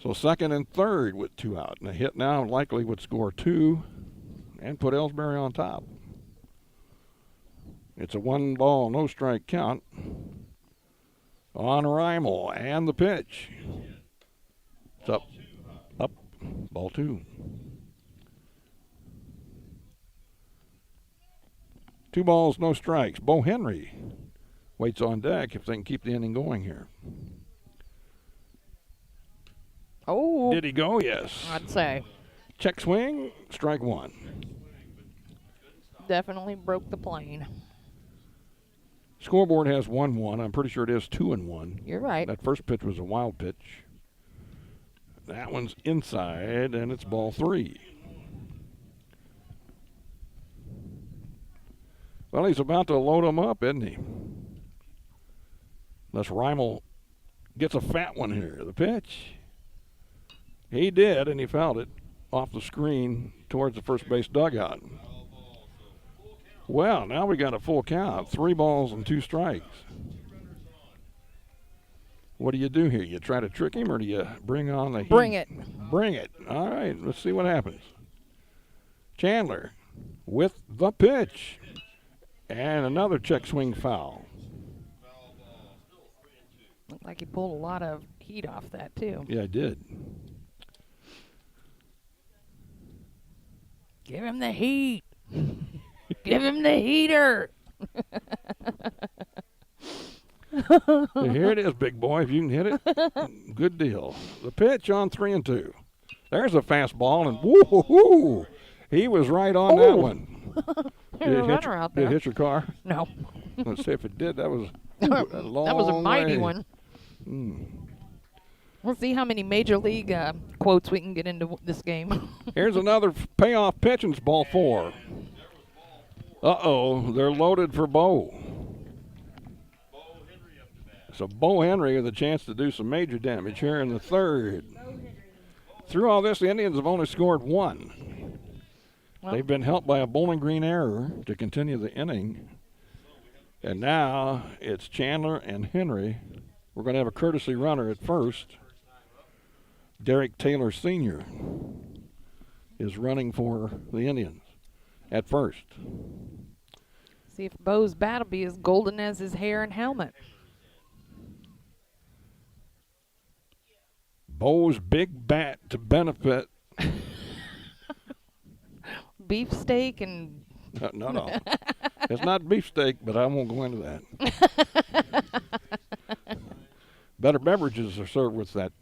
So second and third with 2 out. And a hit now likely would score 2 and put Elsberry on top. It's a 1 ball, no strike count on Reimel, and the pitch. It's up, ball 2. 2 balls, no strikes. Bo Henry waits on deck if they can keep the inning going here. Oh. Did he go? Yes. I'd say. Check swing, strike 1. Definitely broke the plane. Scoreboard has 1-1. I'm pretty sure it is 2-1. You're right. That first pitch was a wild pitch. That one's inside, and it's ball 3. Well, he's about to load him up, isn't he? Unless Reimel gets a fat one here. The pitch. He did, and he fouled it off the screen towards the first base dugout. Well, now we got a full count. 3 balls and 2 strikes. What do you do here? You try to trick him, or do you bring on the heat? Bring it. Bring it. All right, let's see what happens. Chandler with the pitch. And another check swing foul. Looked like he pulled a lot of heat off that, too. Yeah, I did. Give him the heat. Give him the heater. Here it is, big boy. If you can hit it, good deal. The pitch on 3-2. There's a fastball, and woo-hoo-hoo. He was right on that one. There's a runner out there. Did it hit your car? No. Let's see if it did. That was a long That was a mighty way. one. We'll see how many major league quotes we can get into this game. Here's another payoff pitch, and it's ball 4. Uh-oh, they're loaded for Bo. So Bo Henry with a chance to do some major damage here in the third. Through all this, the Indians have only scored 1. Well, they've been helped by a Bowling Green error to continue the inning. And now it's Chandler and Henry. We're going to have a courtesy runner at first. Derek Taylor Sr. is running for the Indians at first. See if Bo's bat will be as golden as his hair and helmet. Bo's big bat to benefit. Beefsteak and... No. It's not beefsteak, but I won't go into that. Better beverages are served with that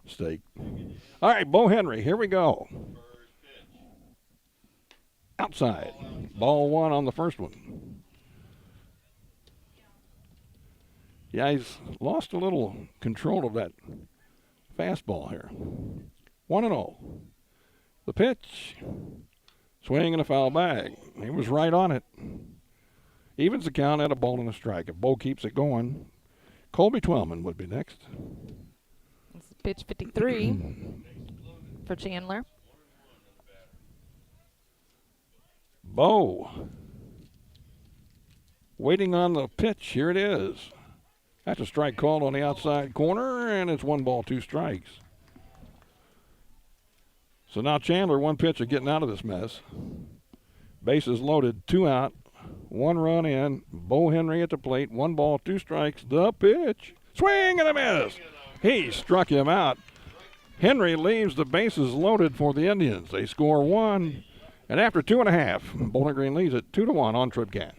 steak. All right, Bo Henry, here we go. Outside. Ball one on the first one. Yeah, he's lost a little control of that fastball here. 1-0. The pitch. Swing and a foul bag. He was right on it. Evens the count at a ball and a strike. If Bo keeps it going, Colby Twellman would be next. It's pitch 53 for Chandler. Bo waiting on the pitch. Here it is. That's a strike called on the outside corner, and it's 1 ball, 2 strikes. So now Chandler, 1 pitch of getting out of this mess. Bases loaded, 2 out, 1 run in. Bo Henry at the plate, 1 ball, 2 strikes. The pitch. Swing and a miss. He struck him out. Henry leaves the bases loaded for the Indians. They score 1. And after 2.5, Bowling Green leads it 2-1 on TribCast.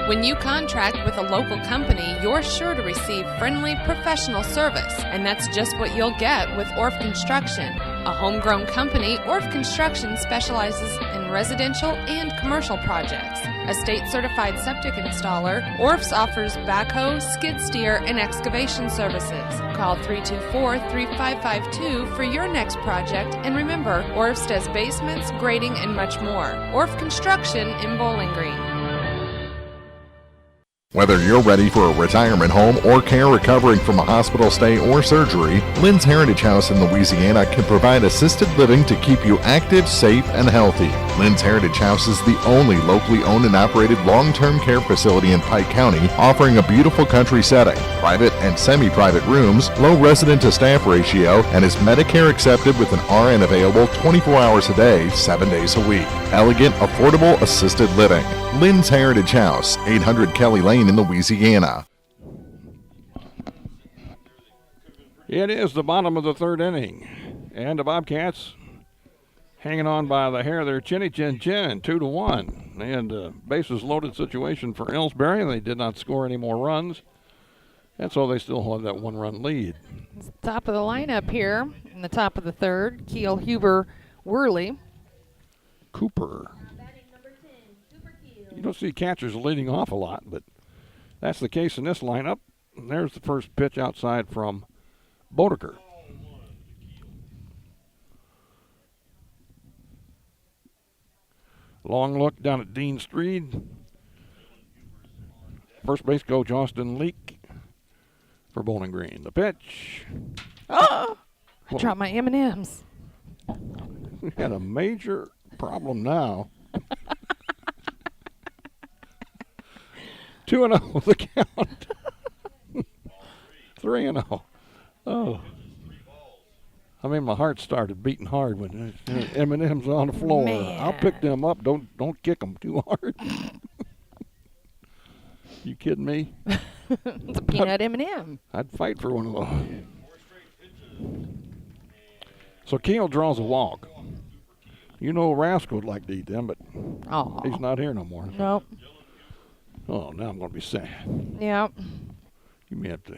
When you contract with a local company, you're sure to receive friendly, professional service, and that's just what you'll get with Orff Construction. A homegrown company, Orff Construction specializes in residential and commercial projects. A state-certified septic installer, Orff's offers backhoe, skid steer, and excavation services. Call 324-3552 for your next project, and remember, Orff's does basements, grading, and much more. Orff Construction in Bowling Green. Whether you're ready for a retirement home or care recovering from a hospital stay or surgery, Lynn's Heritage House in Louisiana can provide assisted living to keep you active, safe, and healthy. Lynn's Heritage House is the only locally owned and operated long-term care facility in Pike County, offering a beautiful country setting, private and semi-private rooms, low resident-to-staff ratio, and is Medicare accepted with an RN available 24 hours a day, 7 days a week. Elegant, affordable, assisted living. Lynn's Heritage House, 800 Kelly Lane in Louisiana. It is the bottom of the 3rd inning, and the Bobcats hanging on by the hair of their chinny chin chin, 2-1. And bases loaded situation for Elsberry. They did not score any more runs, and so they still have that 1-run lead. It's the top of the lineup here in the top of the 3rd. Keel, Huber, Worley. Cooper. You don't see catchers leading off a lot, but that's the case in this lineup. And there's the first pitch outside from Bodeker. Long look down at Dean Street. First base coach Austin Leak for Bowling Green. The pitch. Oh! I dropped my M&Ms. We had a major problem now. 2-0 the count. 3-0. Oh. I mean, my heart started beating hard when M&M's on the floor. Man. I'll pick them up. Don't kick them too hard. You kidding me? It's a peanut M&M. I'd fight for one of those. So Keel draws a walk. You know Rascal would like to eat them, but he's not here no more. Nope. Oh, now I'm going to be sad. Yep. You may have to.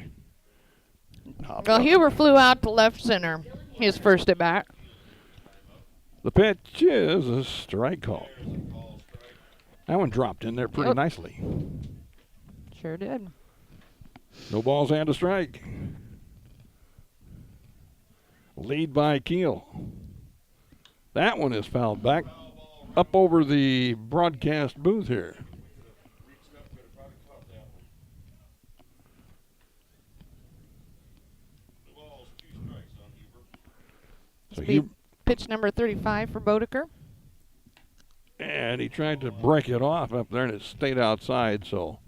Well, Huber flew out to left center his first at bat. The pitch is a strike call. That one dropped in there pretty nicely. Sure did. No balls and a strike. Lead by Keel. That one is fouled back up over the broadcast booth here. So pitch number 35 for Bodeker. And he tried to break it off up there, and it stayed outside, so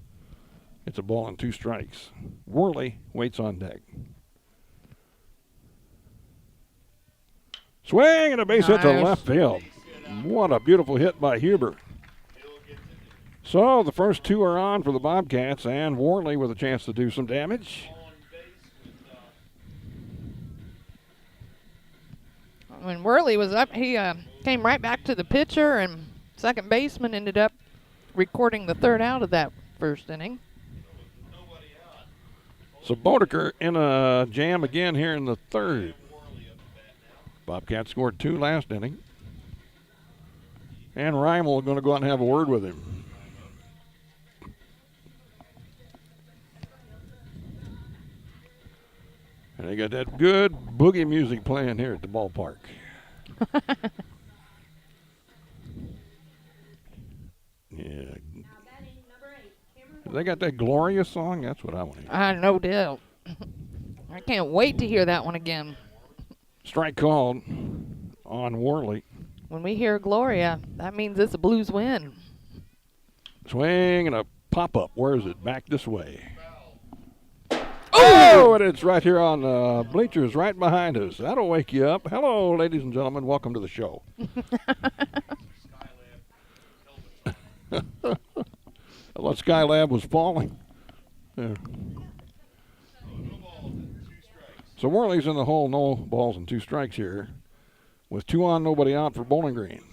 it's a ball and 2 strikes. Worley waits on deck. Swing and a base hit to Nice. left field. What a beautiful hit by Huber. So the first two are on for the Bobcats, and Worley with a chance to do some damage. When Worley was up, he came right back to the pitcher, and second baseman ended up recording the third out of that first inning. So Bodeker in a jam again here in the third. Bobcats scored 2 last inning. And Reimel going to go out and have a word with him. And they got that good boogie music playing here at the ballpark. Yeah. They got that Glorious song? That's what I want to hear. I no doubt. I can't wait to hear that one again. Strike called on Worley. When we hear Gloria, that means it's a Blues win. Swing and a pop-up. Where is it? Back this way. Oh, and it's right here on the bleachers right behind us. That'll wake you up. Hello, ladies and gentlemen. Welcome to the show. I thought Skylab was falling. Yeah. So Worley's in the hole, no balls and 2 strikes here. With 2 on, nobody out for Bowling Green.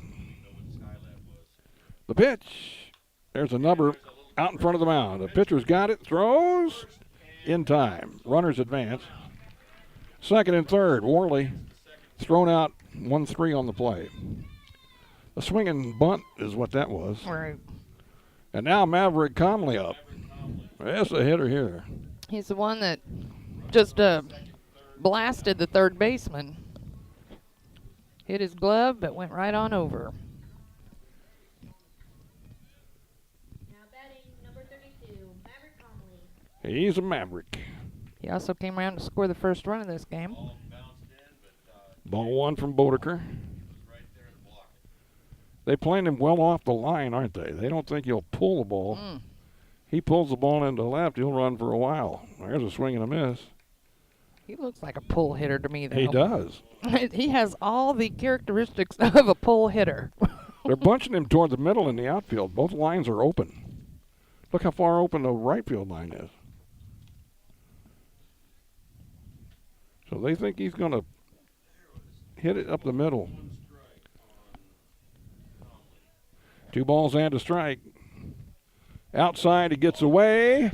The pitch. There's a number out in front of the mound. The pitcher's got it, throws in time. Runners advance. Second and third, Worley thrown out 1-3 on the play. A swinging bunt is what that was. Right. And now Maverick Conley up. That's a hitter here. He's the one that just blasted the third baseman. Hit his glove, but went right on over. Now batting number 32, Maverick Conley. He's a Maverick. He also came around to score the first run of this game. Ball 1 from Bodeker. They playing him well off the line, aren't they? They don't think he'll pull the ball. He pulls the ball into left, he'll run for a while. There's a swing and a miss. He looks like a pull hitter to me, though. He does. He has all the characteristics of a pull hitter. They're bunching him toward the middle in the outfield. Both lines are open. Look how far open the right field line is. So they think he's going to hit it up the middle. 2 balls and a strike. Outside, he gets away,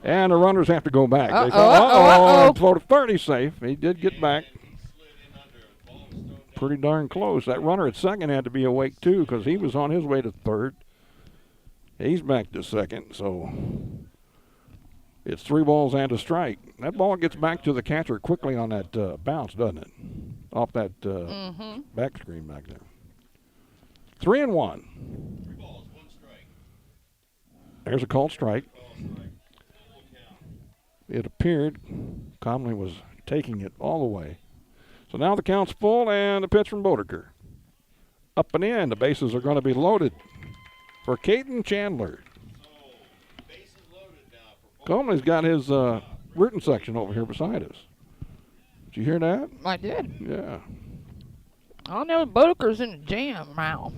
and the runners have to go back. They thought, and throw to third, he's safe. He did get back. Pretty darn close. That runner at second had to be awake, too, because he was on his way to third. He's back to second, so it's 3 balls and a strike. That ball gets back to the catcher quickly on that bounce, doesn't it? Off that back screen back there. 3-1. There's a called strike. It appeared Conley was taking it all the way. So now the count's full, and the pitch from Bodeker. Up and in. The bases are going to be loaded for Caden Chandler. Conley's got his written section over here beside us. Did you hear that? I did. Yeah. I know Bodeker's in a jam now.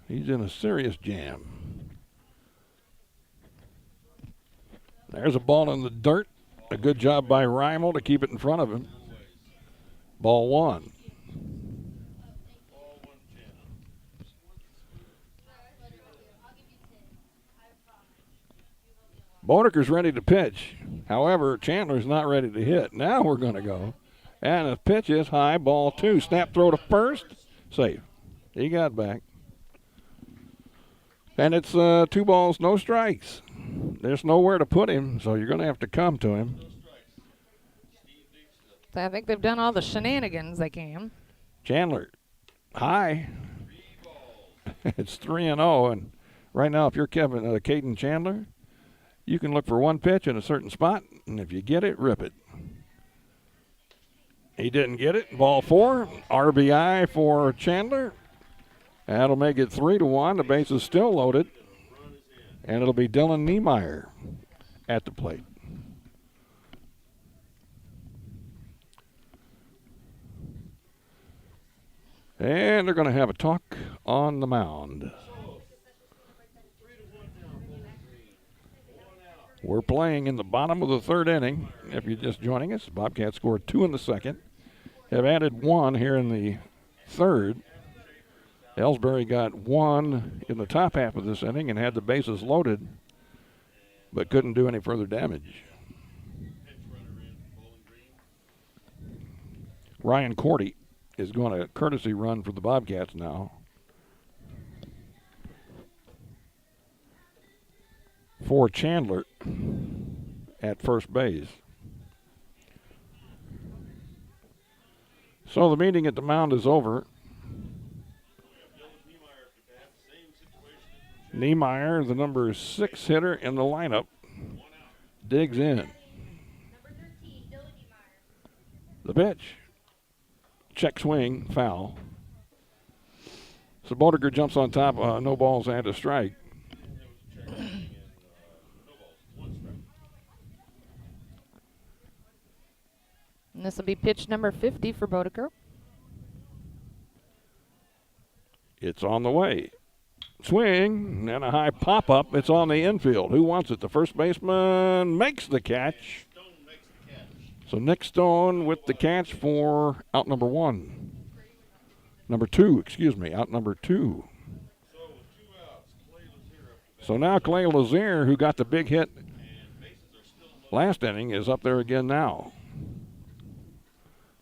He's in a serious jam. There's a ball in the dirt. A good job by Reimel to keep it in front of him. Ball 1. Bodeker's ready to pitch. However, Chandler's not ready to hit. Now we're going to go. And the pitch is high, ball 2. Snap throw to first. Safe. He got back. And it's 2 balls, no strikes. There's nowhere to put him, so you're going to have to come to him. I think they've done all the shenanigans they can. Chandler, high. It's 3-0, and right now, if you're Caden Chandler, you can look for one pitch in a certain spot, and if you get it, rip it. He didn't get it. Ball 4, RBI for Chandler. That'll make it 3-1. The base is still loaded. And it'll be Dylan Niemeyer at the plate. And they're going to have a talk on the mound. We're playing in the bottom of the third inning. If you're just joining us, Bobcats scored 2 in the second. Have added 1 here in the third. Elsberry got 1 in the top half of this inning and had the bases loaded, but couldn't do any further damage. Ryan Cordy is going to courtesy run for the Bobcats now. For Chandler at first base. So the meeting at the mound is over. Niemeyer, the number 6 hitter in the lineup, digs in. The pitch. Check swing, foul. So Bodeker jumps on top, no balls and a strike. And this will be pitch number 50 for Bodeker. It's on the way. Swing and a high pop-up. It's on the infield. Who wants it? The first baseman makes the catch. So Nick Stone with the catch for out number 1. Number 2, excuse me, out number 2. So now Clay Lazier, who got the big hit last inning, is up there again now.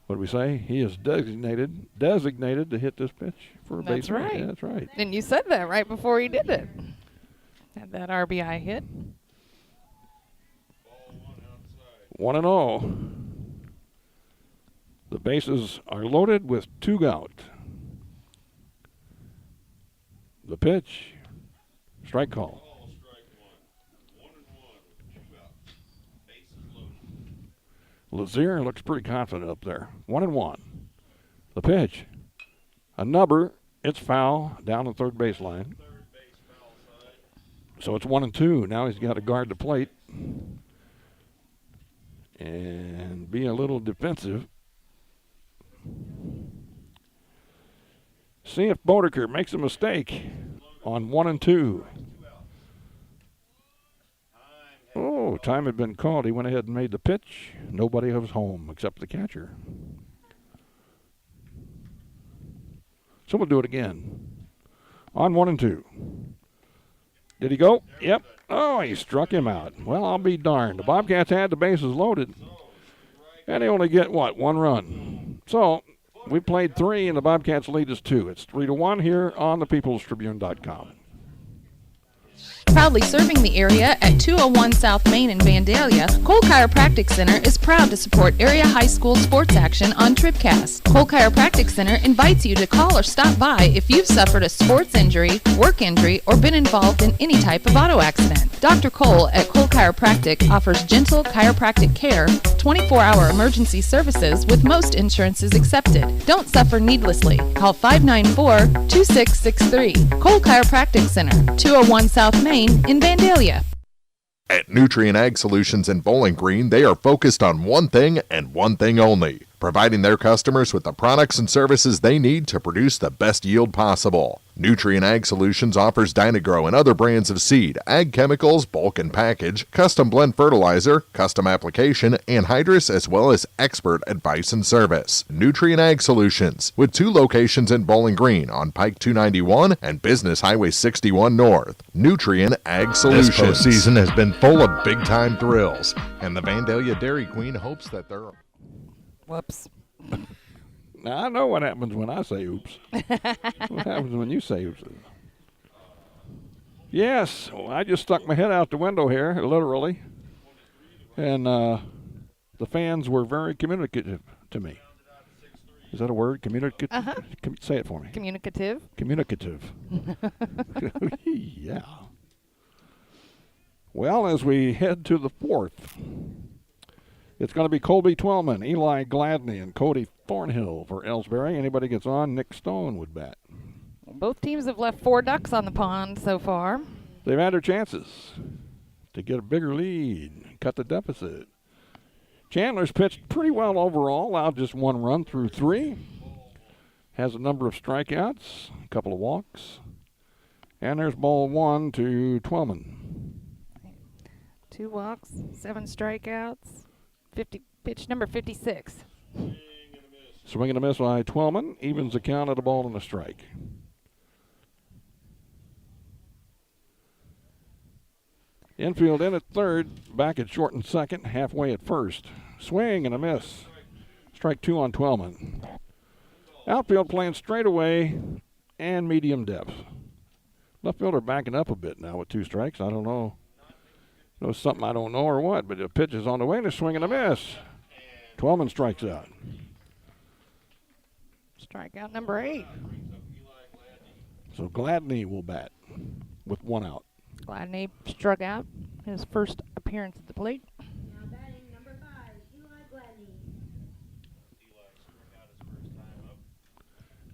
What do we say? He is designated to hit this pitch for a base hit. Right. Yeah, that's right. And you said that right before he did it. Had that RBI hit. 1-0. The bases are loaded with 2 out. The pitch, strike call. Lazier looks pretty confident up there. 1-1. The pitch, a number. It's foul down the third baseline. So it's 1-2. Now he's got to guard the plate and be a little defensive. See if Bodeker makes a mistake on 1-2. Oh, time had been called. He went ahead and made the pitch. Nobody was home except the catcher. So we'll do it again. On 1-2. Did he go? Yep. Oh, he struck him out. Well, I'll be darned. The Bobcats had the bases loaded. And they only get, 1 run. So we played 3, and the Bobcats lead us 2. It's 3-1 here on thepeoplestribune.com. Proudly serving the area at 201 South Main in Vandalia, Cole Chiropractic Center is proud to support area high school sports action on TribCast. Cole Chiropractic Center invites you to call or stop by if you've suffered a sports injury, work injury, or been involved in any type of auto accident. Dr. Cole at Cole Chiropractic offers gentle chiropractic care, 24-hour emergency services with most insurances accepted. Don't suffer needlessly. Call 594-2663. Cole Chiropractic Center, 201 South Main in Vandalia. At Nutrient Ag Solutions in Bowling Green, they are focused on one thing and one thing only, providing their customers with the products and services they need to produce the best yield possible. Nutrient Ag Solutions offers Dynagrow and other brands of seed, ag chemicals, bulk and package, custom blend fertilizer, custom application, anhydrous, as well as expert advice and service. Nutrient Ag Solutions, with 2 locations in Bowling Green on Pike 291 and Business Highway 61 North. Nutrient Ag Solutions. This postseason has been full of big-time thrills, and the Vandalia Dairy Queen hopes that there are... Whoops. Now, I know what happens when I say oops. What happens when you say oops? Yes, well, I just stuck my head out the window here, literally. And the fans were very communicative to me. Is that a word? Communicative? Uh-huh. Say it for me. Communicative. Communicative. Yeah. Well, as we head to the 4th, it's going to be Colby Twellman, Eli Gladney, and Cody Thornhill for Elsberry. Anybody gets on, Nick Stone would bat. Both teams have left 4 ducks on the pond so far. They've had their chances to get a bigger lead, cut the deficit. Chandler's pitched pretty well overall, allowed just 1 run through 3. has a number of strikeouts, a couple of walks. And there's ball 1 to Twellman. 2 walks, 7 strikeouts, pitch number 56. Swing and a miss by Twellman. Evens the count at a ball and a strike. Infield in at third, back at short and second, halfway at first. Swing and a miss. Strike 2 on Twellman. Outfield playing straight away and medium depth. Left fielder backing up a bit now with 2 strikes. I don't know. It's something I don't know or what, but the pitch is on the way and a swing and a miss. Twellman strikes out. Strikeout number 8. So Gladney will bat with 1 out. Gladney struck out his first appearance at the plate. Now batting number 5, Eli Gladney.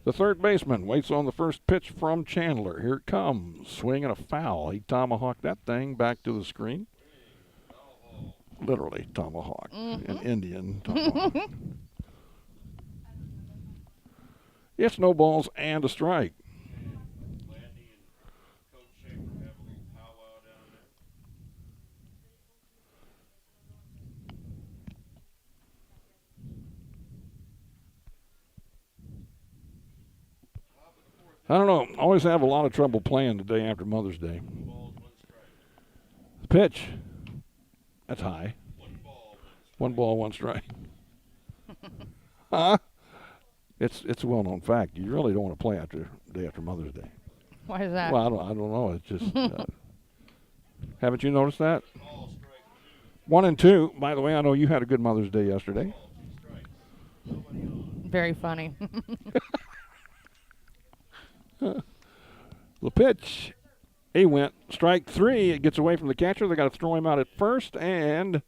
The third baseman waits on the first pitch from Chandler. Here it comes. Swing and a foul. He tomahawked that thing back to the screen. Literally tomahawk. An Indian tomahawk. It's no balls and a strike. I don't know. Always have a lot of trouble playing the day after Mother's Day. The pitch. That's high. 1 ball, 1 strike. Huh? It's a well-known fact. You really don't want to play after day after Mother's Day. Why is that? Well, I don't know. It's just haven't you noticed that? 1 and 2. By the way, I know you had a good Mother's Day yesterday. Very funny. The pitch. He went strike 3. It gets away from the catcher. They got to throw him out at first, and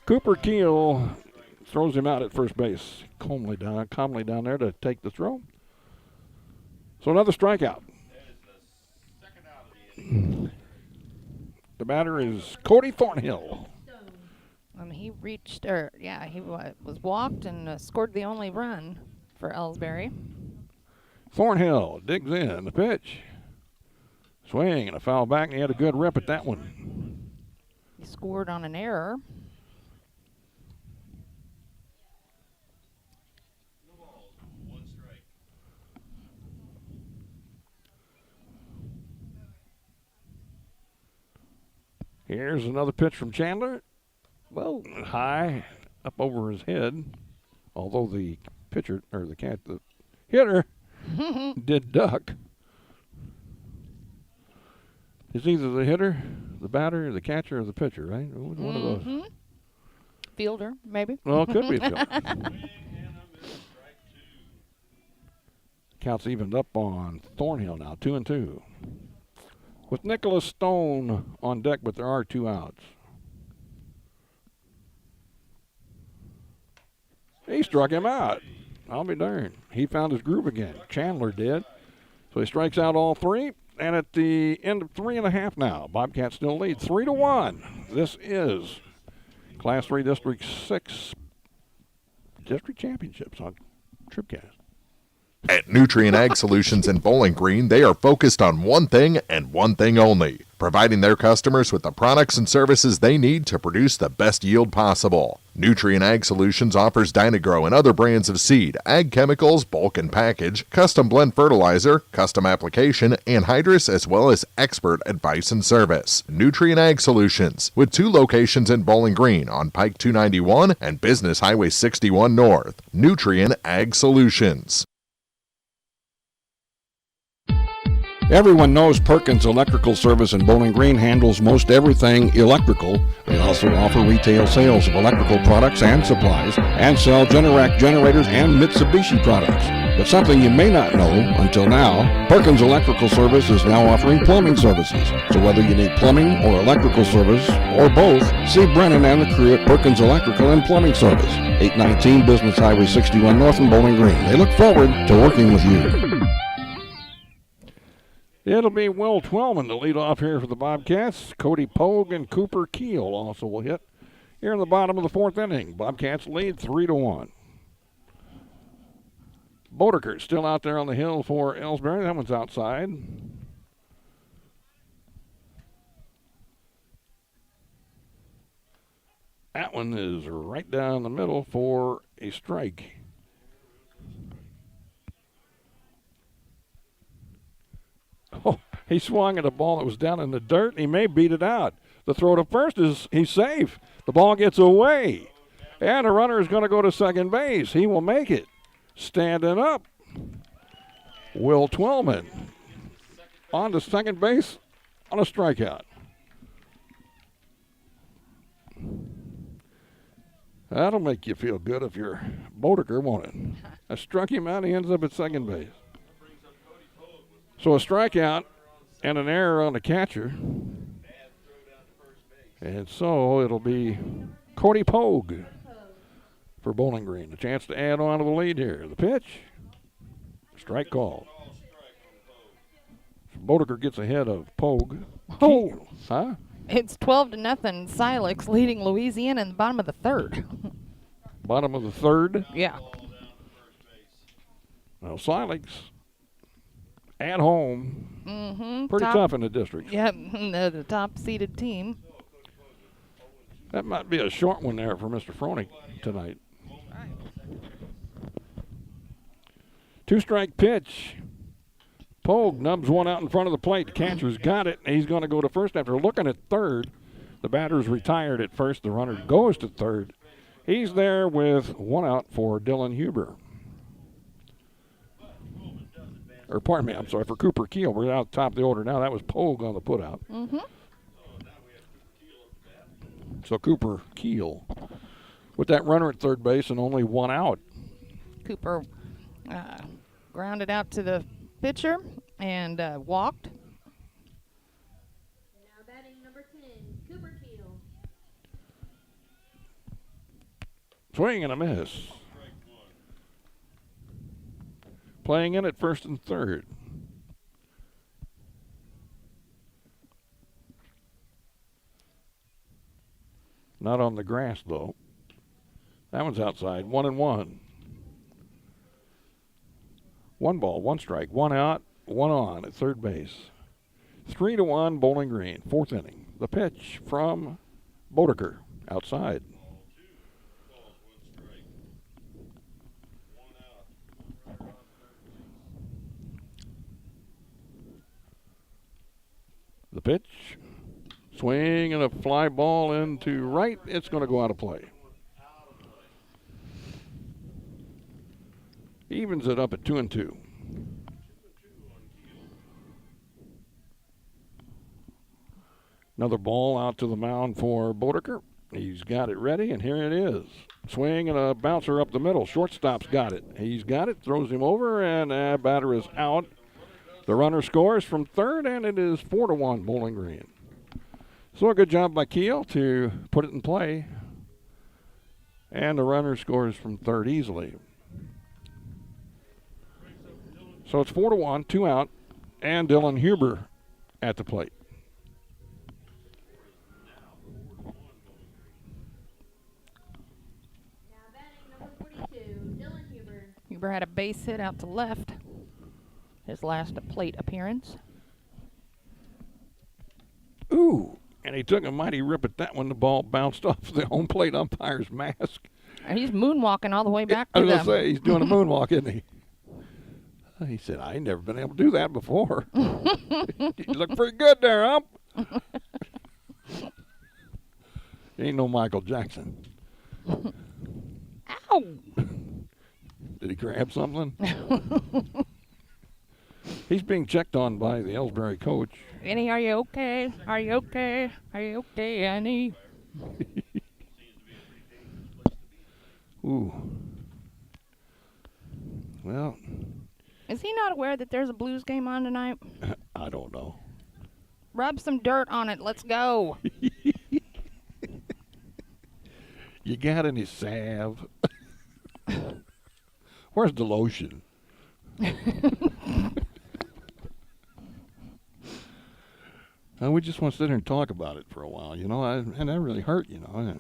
Cooper Keel throws him out at first base. Calmly down there to take the throw. So another strikeout. The batter is Cody Thornhill. He was walked and scored the only run for Elsberry. Thornhill digs in. The pitch. Swing and a foul back, and he had a good rip at that one. He scored on an error. Here's another pitch from Chandler. Well, high up over his head. Although the pitcher, or the hitter did duck. It's either the hitter, the batter, the catcher, or the pitcher, right? One of those. Fielder, maybe. Well, it could be a fielder. Count's evened up on Thornhill now, 2 and 2. With Nicholas Stone on deck, but there are 2 outs. He struck him out. I'll be darned. He found his groove again. Chandler did. So he strikes out all 3. And at the end of 3.5 now, Bobcats still lead 3-1. This is Class 3 District 6 District Championships on TribCast. At Nutrient Ag Solutions in Bowling Green, they are focused on one thing and one thing only, providing their customers with the products and services they need to produce the best yield possible. Nutrient Ag Solutions offers Dynagrow and other brands of seed, ag chemicals, bulk and package, custom blend fertilizer, custom application, anhydrous, as well as expert advice and service. Nutrient Ag Solutions, with 2 locations in Bowling Green on Pike 291 and Business Highway 61 North. Nutrient Ag Solutions. Everyone knows Perkins Electrical Service in Bowling Green handles most everything electrical. They also offer retail sales of electrical products and supplies and sell Generac generators and Mitsubishi products. But something you may not know until now, Perkins Electrical Service is now offering plumbing services. So whether you need plumbing or electrical service or both, see Brennan and the crew at Perkins Electrical and Plumbing Service, 819 Business Highway 61 North in Bowling Green. They look forward to working with you. It'll be Will Twellman to lead off here for the Bobcats. Cody Pogue and Cooper Keel also will hit here in the bottom of the 4th inning. Bobcats lead 3-1. Bodeker still out there on the hill for Elsberry. That one's outside. That one is right down the middle for a strike. Oh, he swung at a ball that was down in the dirt, and he may beat it out. The throw to first he's safe. The ball gets away. And the runner is going to go to second base. He will make it. Standing up, Will Twellman on to second base on a strikeout. That'll make you feel good if you're Bodeker, won't it? I struck him out, he ends up at second base. So a strikeout and an error on the catcher. And so it'll be Cody Pogue for Bowling Green. A chance to add on to the lead here. The pitch, strike call. So Bodeker gets ahead of Pogue. Oh, huh? It's 12-0. Silex leading Louisiana in the bottom of the third. Bottom of the third? Yeah. Well, Silex at home. Mm-hmm. Pretty tough in the district. Yep, the top-seeded team. That might be a short one there for Mr. Froning tonight. Two-strike pitch. Pogue nubs one out in front of the plate. The catcher's got it. He's going to go to first after looking at third. The batter's retired at first. The runner goes to third. He's there with one out for Dylan Huber. Or pardon me, I'm sorry, for Cooper Keel. We're out top of the order now. That was Pogue on the putout. Mm-hmm. So Cooper Keel with that runner at third base and only one out. Cooper grounded out to the pitcher and walked. Now batting number 10, Cooper Keel. Swing and a miss. Playing in at first and third. Not on the grass, though. That one's outside. 1-1. One ball, one strike, one out, one on at third base. 3-1 Bowling Green, fourth inning. The pitch from Bodeker, outside. The pitch, swing and a fly ball into right. It's going to go out of play. Evens it up at 2-2. Another ball out to the mound for Bodeker. He's got it ready, and here it is. Swing and a bouncer up the middle. Shortstop's got it. He's got it, throws him over, and batter is out. The runner scores from third, and it is 4-1 Bowling Green. So a good job by Keel to put it in play. And the runner scores from third easily. So it's 4-1, two out, and Dylan Huber at the plate. Now batting number 42, Dylan Huber. Huber had a base hit out to left. His last plate appearance. Ooh, and he took a mighty rip at that one. The ball bounced off the home plate umpire's mask. And he's moonwalking all the way back I to was the... going to say, he's doing a moonwalk, isn't he? He said, I ain't never been able to do that before. You look pretty good there, ump. Ain't no Michael Jackson. Ow! Did he grab something? He's being checked on by the Elsberry coach. Annie, are you okay? Are you okay? Are you okay, Annie? Ooh. Well. Is he not aware that there's a Blues game on tonight? I don't know. Rub some dirt on it. Let's go. You got any salve? Where's the lotion? We just want to sit here and talk about it for a while, you know, and that really hurt, you know.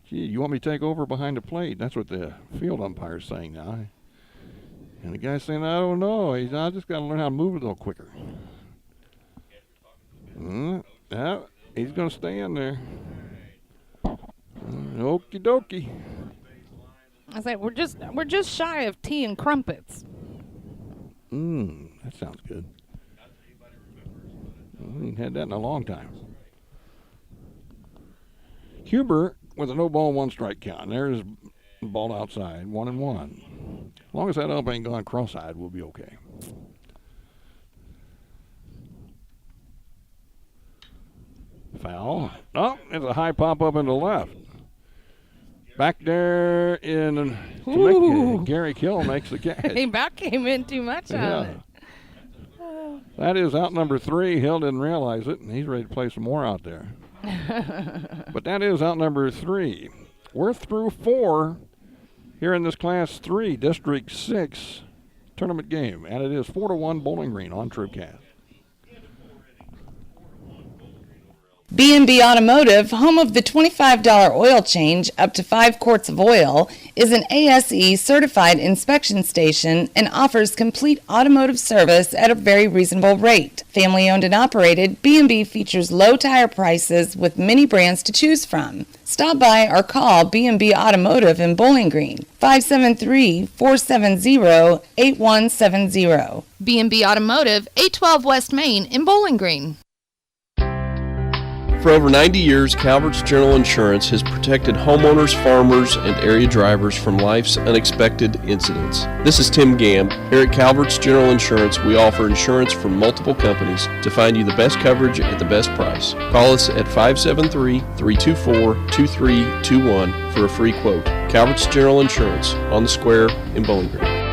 Gee, you want me to take over behind the plate? That's what the field umpire's saying now. And the guy's saying, I don't know. I just got to learn how to move a little quicker. Yeah, he's going to stay in there. Okie dokie. I say we're just shy of tea and crumpets. That sounds good. We ain't had that in a long time. Huber with a no ball, 1 strike count. There's the ball outside, 1-1. As long as that ump ain't gone cross-eyed, we'll be okay. Foul. Oh, it's a high pop up into left. Back there in Gary Kill makes the catch. He back came in too much on it. That is out number 3. Hill didn't realize it, and he's ready to play some more out there. But that is out number 3. We're through 4 here in this Class 3 District 6 tournament game, and it is 4-1 Bowling Green on TribCast. B&B Automotive, home of the $25 oil change up to 5 quarts of oil, is an ASE certified inspection station and offers complete automotive service at a very reasonable rate. Family owned and operated, B&B features low tire prices with many brands to choose from. Stop by or call B&B Automotive in Bowling Green, 573-470-8170. B&B Automotive, 812 West Main in Bowling Green. For over 90 years, Calvert's General Insurance has protected homeowners, farmers, and area drivers from life's unexpected incidents. This is Tim Gamb. Here at Calvert's General Insurance, we offer insurance from multiple companies to find you the best coverage at the best price. Call us at 573-324-2321 for a free quote. Calvert's General Insurance on the Square in Bowling Green.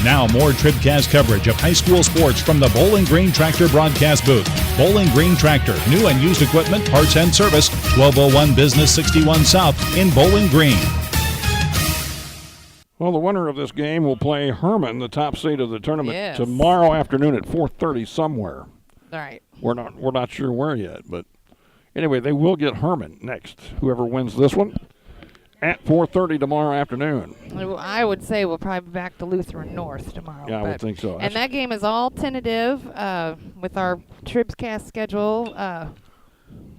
Now more TribCast coverage of high school sports from the Bowling Green Tractor broadcast booth. Bowling Green Tractor, new and used equipment, parts and service, 1201 Business 61 South in Bowling Green. Well, the winner of this game will play Herman, the top seed of the tournament, tomorrow afternoon at 4:30 somewhere. All right. We're not sure where yet, but anyway, they will get Herman next. Whoever wins this one. At 4:30 tomorrow afternoon. I would say we'll probably be back to Lutheran North tomorrow. Yeah, I would think so. And that game is all tentative with our TribCast schedule.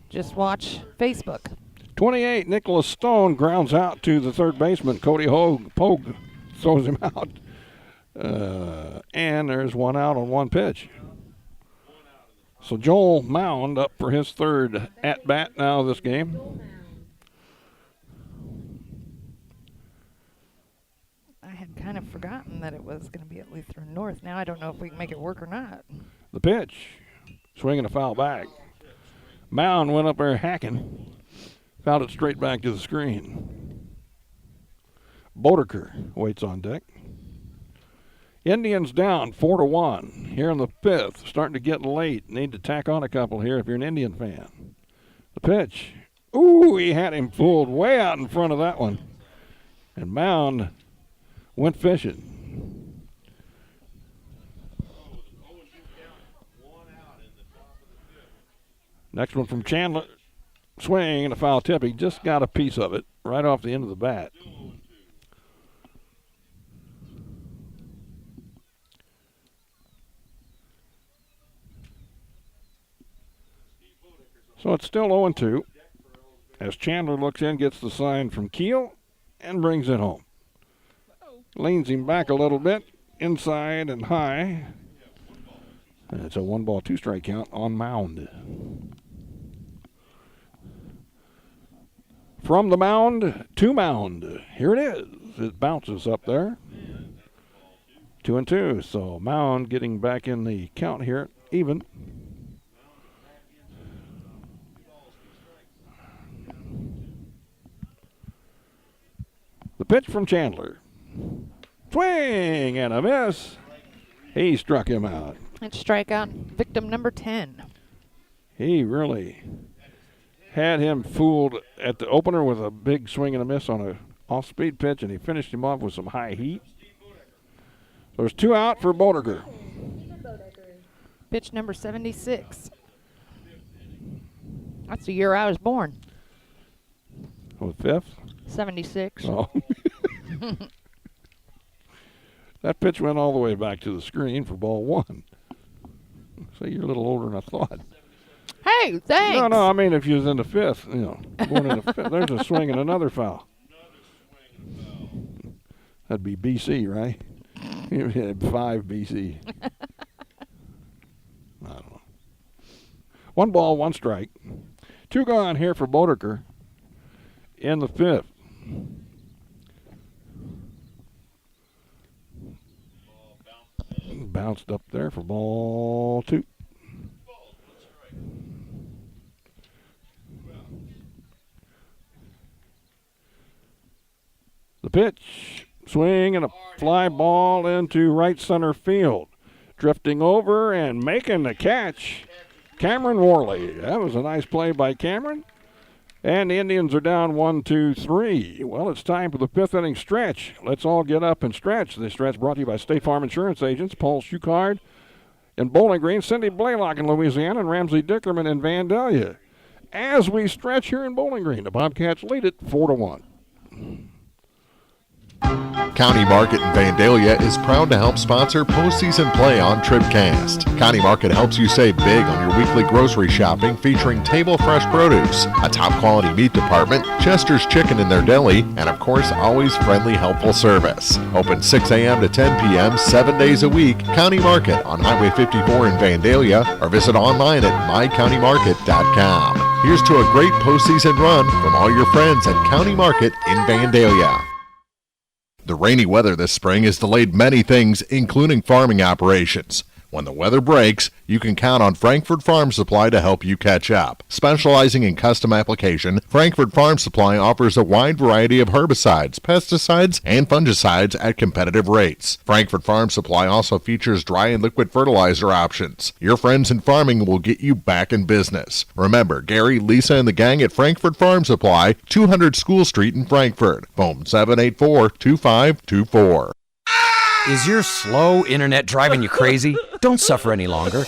Just watch Facebook. 28, Nicholas Stone grounds out to the third baseman. Cody Pogue throws him out. And there's one out on one pitch. So Joel Mound up for his third at-bat now this game. Kind of forgotten that it was going to be at Lutheran North. Now I don't know if we can make it work or not. The pitch, swinging a foul back. Mound went up there hacking, fouled it straight back to the screen. Bodeker waits on deck. Indians down 4-1 here in the 5th. Starting to get late. Need to tack on a couple here if you're an Indian fan. The pitch. Ooh, he had him fooled way out in front of that one. And Mound went fishing. Next one from Chandler. Swing and a foul tip. He just got a piece of it right off the end of the bat. So it's still 0-2 as Chandler looks in, gets the sign from Keel, and brings it home. Leans him back a little bit, inside and high. And it's a 1-ball, 2-strike count on Mound. From the mound to Mound. Here it is. It bounces up there. 2-2. So Mound getting back in the count here, even. The pitch from Chandler. Swing and a miss. He struck him out. And strikeout victim number 10. He really had him fooled at the opener with a big swing and a miss on a off-speed pitch, and he finished him off with some high heat. So there's 2 out for Bodeker. Pitch number 76. That's the year I was born. Oh, the 5th? 76. Oh. That pitch went all the way back to the screen for ball 1. So you're a little older than I thought. Hey, thanks. No, I mean if you was in the 5th, born in the 5th, there's a swing and another foul. That'd be BC, right? You had 5 BC. I don't know. 1 ball, 1 strike. 2 gone here for Bodeker in the 5th. Bounced up there for ball 2. The pitch, swing and a fly ball into right center field. Drifting over and making the catch, Cameron Worley. That was a nice play by Cameron. And the Indians are down 1-2-3. Well, it's time for the 5th inning stretch. Let's all get up and stretch. This stretch brought to you by State Farm Insurance Agents, Paul Schuchard in Bowling Green, Cindy Blaylock in Louisiana, and Ramsey Dickerman in Vandalia. As we stretch here in Bowling Green, the Bobcats lead it 4-1. County Market in Vandalia is proud to help sponsor postseason play on TribCast. County Market helps you save big on your weekly grocery shopping, featuring table fresh produce, a top quality meat department, Chester's Chicken in their deli, and of course always friendly, helpful service. Open 6 a.m. to 10 p.m. 7 days a week. County Market on Highway 54 in Vandalia, or visit online at mycountymarket.com. Here's to a great postseason run from all your friends at County Market in Vandalia. The rainy weather this spring has delayed many things, including farming operations. When the weather breaks, you can count on Frankfurt Farm Supply to help you catch up. Specializing in custom application, Frankfurt Farm Supply offers a wide variety of herbicides, pesticides, and fungicides at competitive rates. Frankfurt Farm Supply also features dry and liquid fertilizer options. Your friends in farming will get you back in business. Remember, Gary, Lisa, and the gang at Frankfurt Farm Supply, 200 School Street in Frankfurt. Phone 784-2524. Is your slow internet driving you crazy? Don't suffer any longer.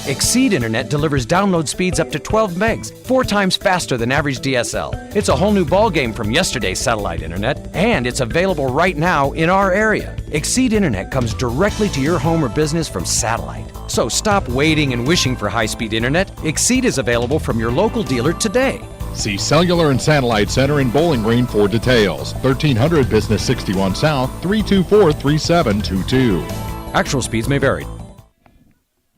Exceed Internet delivers download speeds up to 12 megs, 4 times faster than average DSL. It's a whole new ballgame from yesterday's satellite internet, and it's available right now in our area. Exceed Internet comes directly to your home or business from satellite. So stop waiting and wishing for high-speed internet. Exceed is available from your local dealer today. See Cellular and Satellite Center in Bowling Green for details. 1300 Business 61 South, 324-3722. Actual speeds may vary.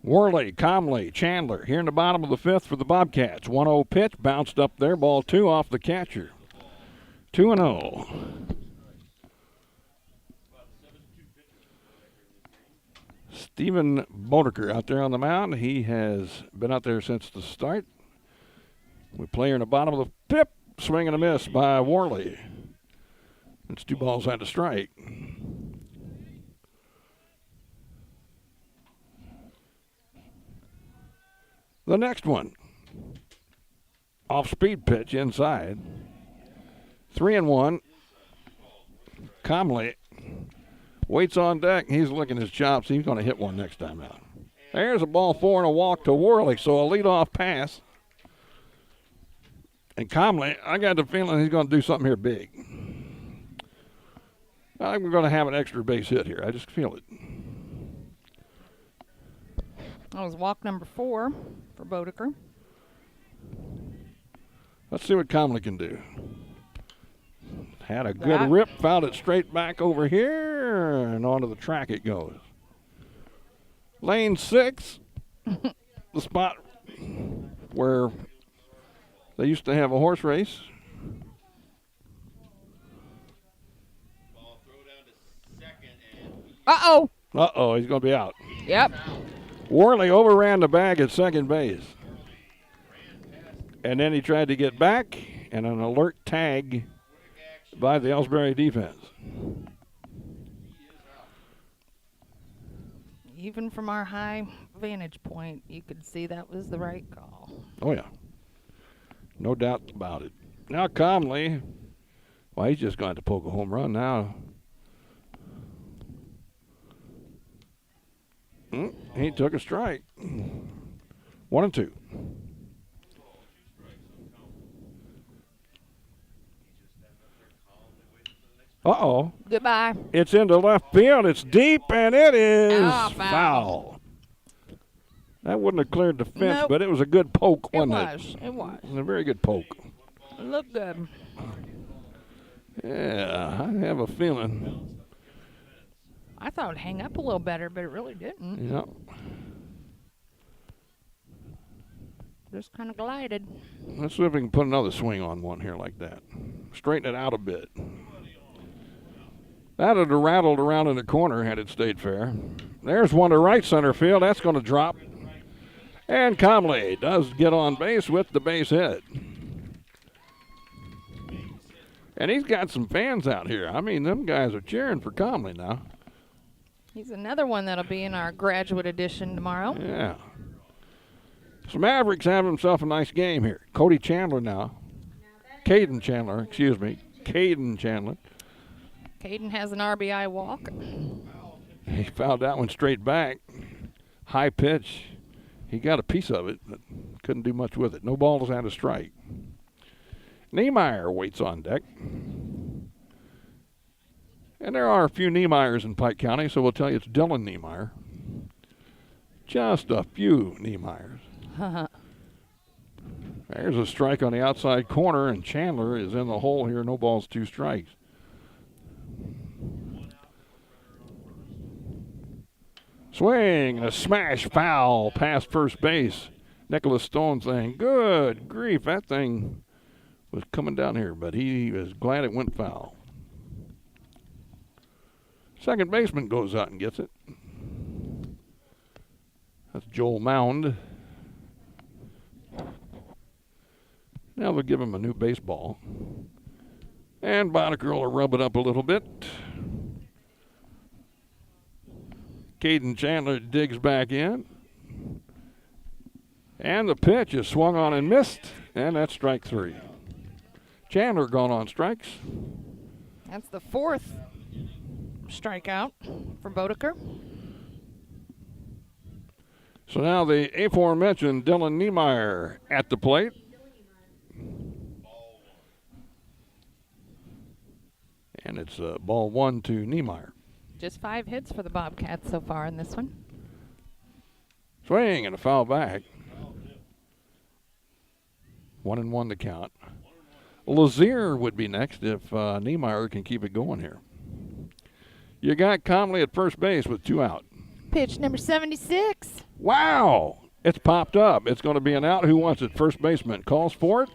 Worley, Comley, Chandler here in the bottom of the 5th for the Bobcats. 1-0 pitch, bounced up there, ball 2 off the catcher. 2-0. Stephen Bodeker out there on the mound. He has been out there since the start. We play in the bottom of the 5th. Swing and a miss by Worley. It's 2 balls and a strike. The next one. Off-speed pitch inside. 3-1. Comley waits on deck. He's licking his chops. He's going to hit one next time out. There's a ball 4 and a walk to Worley, so a leadoff pass. And Comley, I got the feeling he's going to do something here big. I think we're going to have an extra base hit here. I just feel it. That was walk number 4 for Bodeker. Let's see what Comley can do. Had a good rip, fouled it straight back over here, and onto the track it goes. Lane 6, the spot where they used to have a horse race. Uh-oh. Uh-oh, he's going to be out. Yep. Worley overran the bag at second base. And then he tried to get back, and an alert tag by the Elsberry defense. Even from our high vantage point, you could see that was the right call. Oh, yeah. No doubt about it. Now Comley, well, he's just going to poke a home run now. He took a strike. 1-2. Uh-oh. Goodbye. It's into left field. It's deep, and it is foul. That wouldn't have cleared the fence, Nope. but it was a good poke, wasn't It was. It was a very good poke. It looked good. Yeah, I have a feeling. I thought it would hang up a little better, but it really didn't. Yep. Just kind of glided. Let's see if we can put another swing on one here like that. Straighten it out a bit. That would have rattled around in the corner had it stayed fair. There's one to right center field. That's going to drop. And Comley does get on base with the base hit. And he's got some fans out here. I mean, them guys are cheering for Comley now. He's another one that'll be in our graduate edition tomorrow. Yeah. So Mavericks have himself a nice game here. Cody Chandler now. Caden Chandler. Caden has an RBI walk. He fouled that one straight back. High pitch. He got a piece of it, but couldn't do much with it. No balls and a strike. Niemeyer waits on deck. And there are a few Niemeyers in Pike County, so we'll tell you it's Dylan Niemeyer. Just a few Niemeyers. There's a strike on the outside corner, and Chandler is in the hole here. No balls, 2 strikes. Swing, a smash foul past first base. Nicholas Stone saying, good grief, that thing was coming down here, but he was glad it went foul. Second baseman goes out and gets it. That's Joel Mound. Now they'll give him a new baseball. And Boddicker will rub it up a little bit. Caden Chandler digs back in. And the pitch is swung on and missed. And that's strike 3. Chandler gone on strikes. That's the 4th strikeout for Boddicker. So now the aforementioned Dylan Niemeyer at the plate. And it's ball 1 to Niemeyer. Just 5 hits for the Bobcats so far in this one. Swing and a foul back. 1-1 to count. Lazier would be next if Niemeyer can keep it going here. You got Conley at first base with 2 out. Pitch number 76. Wow! It's popped up. It's going to be an out. Who wants it? First baseman calls for it.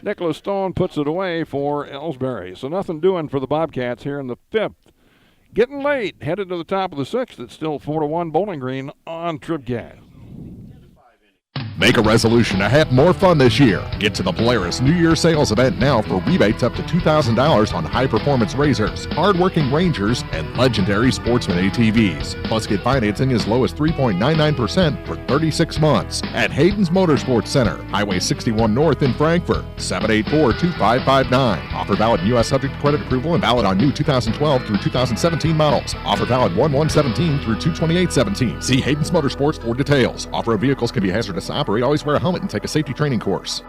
Nicholas Stone puts it away for Elsberry. So nothing doing for the Bobcats here in the 5th. Getting late, headed to the top of the 6th. It's still 4-1 Bowling Green on TribCast. Make a resolution to have more fun this year. Get to the Polaris New Year sales event now for rebates up to $2,000 on high-performance razors, hard-working Rangers, and legendary Sportsman ATVs. Plus, get financing as low as 3.99% for 36 months at Hayden's Motorsports Center, Highway 61 North in Frankfort, 784-2559. Offer valid in U.S. subject to credit approval and valid on new 2012 through 2017 models. Offer valid 1/1/17 through 2/28/17. See Hayden's Motorsports for details. Off-road vehicles can be hazardous to operate. Always wear a helmet and take a safety training course.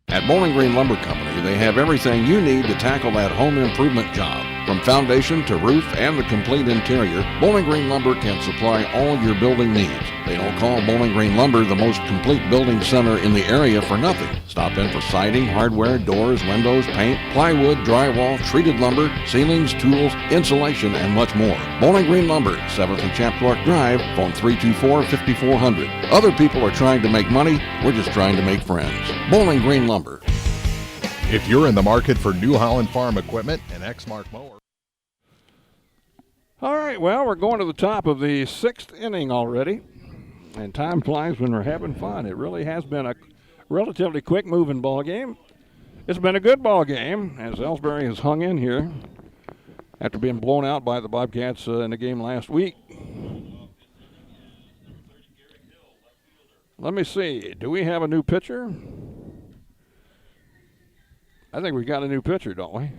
At Bowling Green Lumber Company, they have everything you need to tackle that home improvement job. From foundation to roof and the complete interior, Bowling Green Lumber can supply all your building needs. They don't call Bowling Green Lumber the most complete building center in the area for nothing. Stop in for siding, hardware, doors, windows, paint, plywood, drywall, treated lumber, ceilings, tools, insulation, and much more. Bowling Green Lumber, 7th and Chapdelac Drive, phone 324-5400. Other people are trying to make money, we're just trying to make friends. Bowling Green Lumber. If you're in the market for New Holland Farm equipment and Exmark mower. All right, well, we're going to the top of the 6th inning already. And time flies when we're having fun. It really has been a relatively quick-moving ball game. It's been a good ball game as Elsberry has hung in here after being blown out by the Bobcats in the game last week. Let me see. Do we have a new pitcher? I think we got a new pitcher, don't we?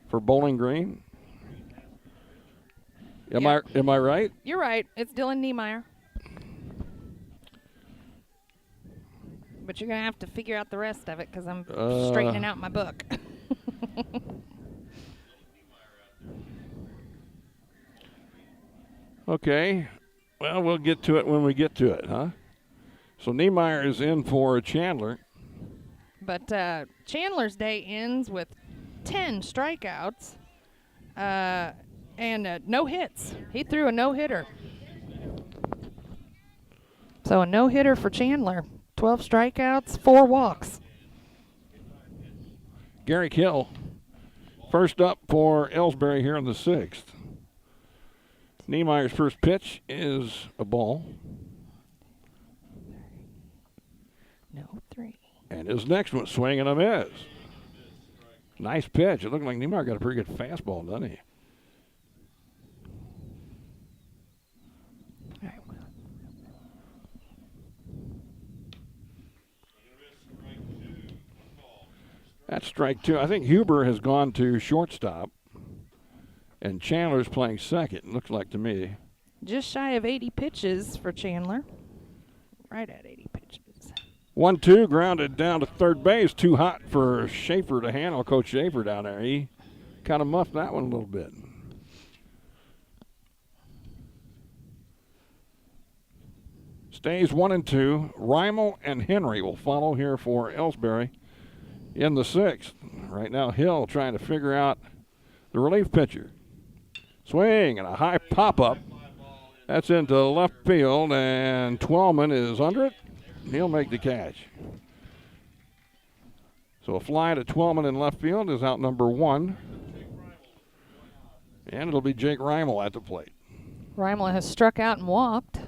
For Bowling Green. Am I right? You're right. It's Dylan Niemeyer. But you're going to have to figure out the rest of it because I'm straightening out my book. Okay. Well, we'll get to it when we get to it, huh? So Niemeyer is in for Chandler. But Chandler's day ends with 10 strikeouts and no hits. He threw a no-hitter. So a no-hitter for Chandler. 12 strikeouts, 4 walks. Garrick Hill, first up for Elsberry here in the 6th. Niemeyer's first pitch is a ball. No, 3. And his next one, swing and a miss. Nice pitch. It looked like Niemeyer got a pretty good fastball, doesn't he? That's strike 2. I think Huber has gone to shortstop, and Chandler's playing second, looks like to me. Just shy of 80 pitches for Chandler. Right at 80 pitches. 1-2, grounded down to third base. Too hot for Schaefer to handle. Coach Schaefer down there. He kind of muffed that one a little bit. Stays 1-2. Reimel and Henry will follow here for Elsberry in the 6th. Right now, Hill trying to figure out the relief pitcher. Swing and a high pop-up. That's into left field, and Twellman is under it. He'll make the catch. So a fly to Twellman in left field is out number 1. And it'll be Jake Reimel at the plate. Reimel has struck out and walked.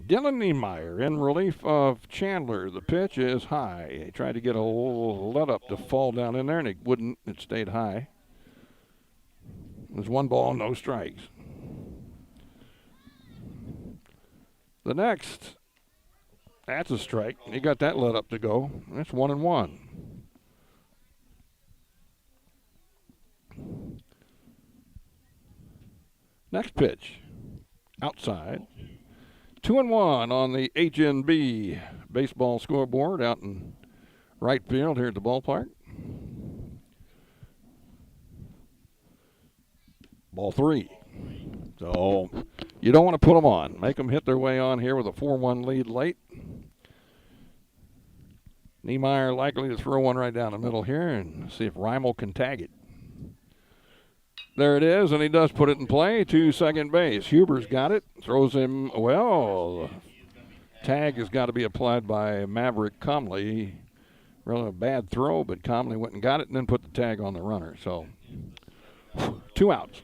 Dylan Niemeyer in relief of Chandler. The pitch is high. He tried to get a little let up to fall down in there, and it wouldn't. It stayed high. There's 1 ball, no strikes. The next, that's a strike. He got that let up to go. That's 1-1. Next pitch, outside. 2-1 on the HNB baseball scoreboard out in right field here at the ballpark. Ball 3. So you don't want to put them on. Make them hit their way on here with a 4-1 lead late. Niemeyer likely to throw one right down the middle here and see if Reimel can tag it. There it is, and he does put it in play to second base. Huber's got it, throws him, well, tag has got to be applied by Maverick Comley. Really a bad throw, but Comley went and got it and then put the tag on the runner. So 2 outs.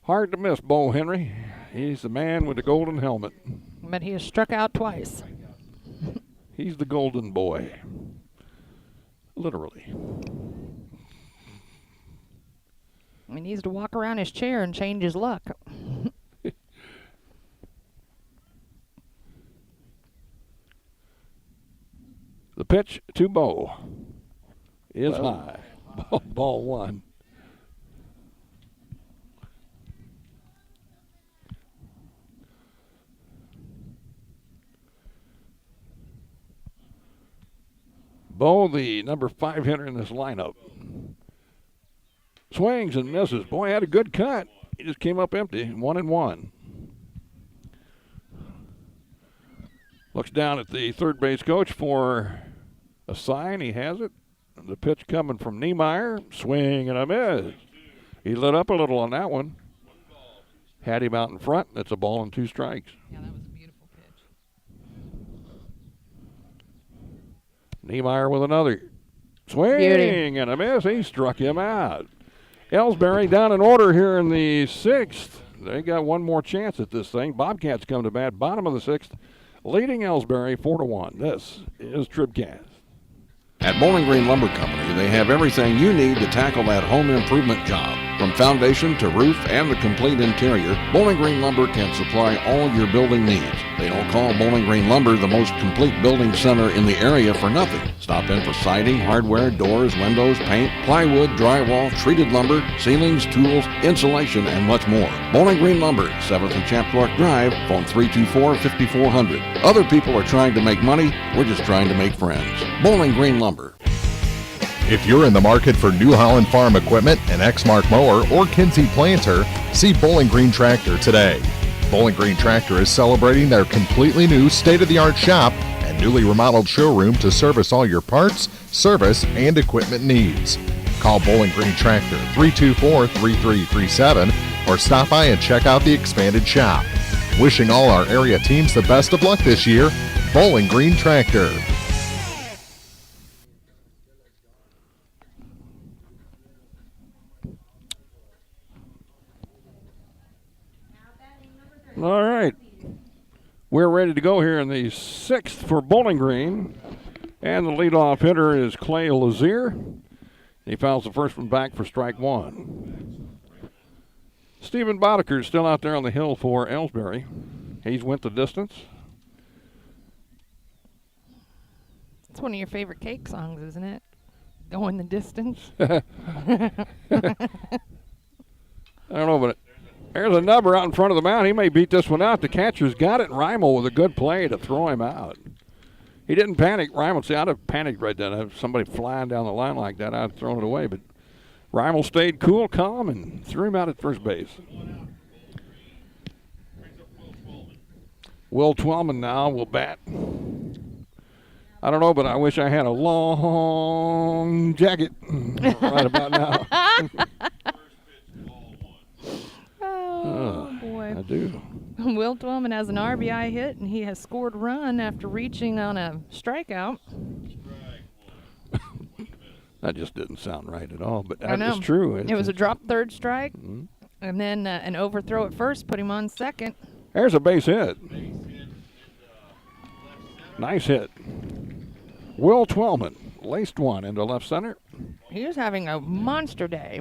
Hard to miss Bo Henry. He's the man with the golden helmet. But he has struck out twice. He's the golden boy. Literally. He needs to walk around his chair and change his luck. The pitch to Bo is high. Ball 1. Bo, the number 5 hitter in this lineup. Swings and misses. Boy, had a good cut. He just came up empty. 1-1. Looks down at the third base coach for a sign. He has it. The pitch coming from Niemeyer. Swing and a miss. He lit up a little on that one. Had him out in front. That's a ball and 2 strikes. Yeah, that was a beautiful pitch. Niemeyer with another. Swing Beauty. and a miss. He struck him out. Elsberry down in order here in the 6th. They got one more chance at this thing. Bobcats come to bat, bottom of the 6th, leading Elsberry 4-1. This is TribCast. At Bowling Green Lumber Company, they have everything you need to tackle that home improvement job. From foundation to roof and the complete interior, Bowling Green Lumber can supply all your building needs. They don't call Bowling Green Lumber the most complete building center in the area for nothing. Stop in for siding, hardware, doors, windows, paint, plywood, drywall, treated lumber, ceilings, tools, insulation, and much more. Bowling Green Lumber, 7th and Chapcork Drive, phone 324-5400. Other people are trying to make money. We're just trying to make friends. Bowling Green Lumber. If you're in the market for New Holland Farm equipment, an Exmark mower, or Kinsey planter, see Bowling Green Tractor today. Bowling Green Tractor is celebrating their completely new state-of-the-art shop and newly remodeled showroom to service all your parts, service, and equipment needs. Call Bowling Green Tractor 324-3337 or stop by and check out the expanded shop. Wishing all our area teams the best of luck this year, Bowling Green Tractor. All right. We're ready to go here in the 6th for Bowling Green. And the leadoff hitter is Clay Lazier. He fouls the first one back for strike one. Stephen Boddicker is still out there on the hill for Elsberry. He's went the distance. It's one of your favorite cake songs, isn't it? Going the distance. I don't know, but there's a number out in front of the mound. He may beat this one out. The catcher's got it. Reimel with a good play to throw him out. He didn't panic. Reimel, see, I'd have panicked right then. If somebody flying down the line like that, I'd have thrown it away. But Reimel stayed cool, calm, and threw him out at first base. Will Twellman now will bat. I don't know, but I wish I had a long jacket right about now. Oh, boy. I do. Will Twellman has an RBI hit, and he has scored a run after reaching on a strikeout. That just didn't sound right at all, but I know. that is true. It was a drop third strike, and then an overthrow at first put him on second. There's a base hit. Nice hit. Will Twellman laced one into left center. He was having a monster day.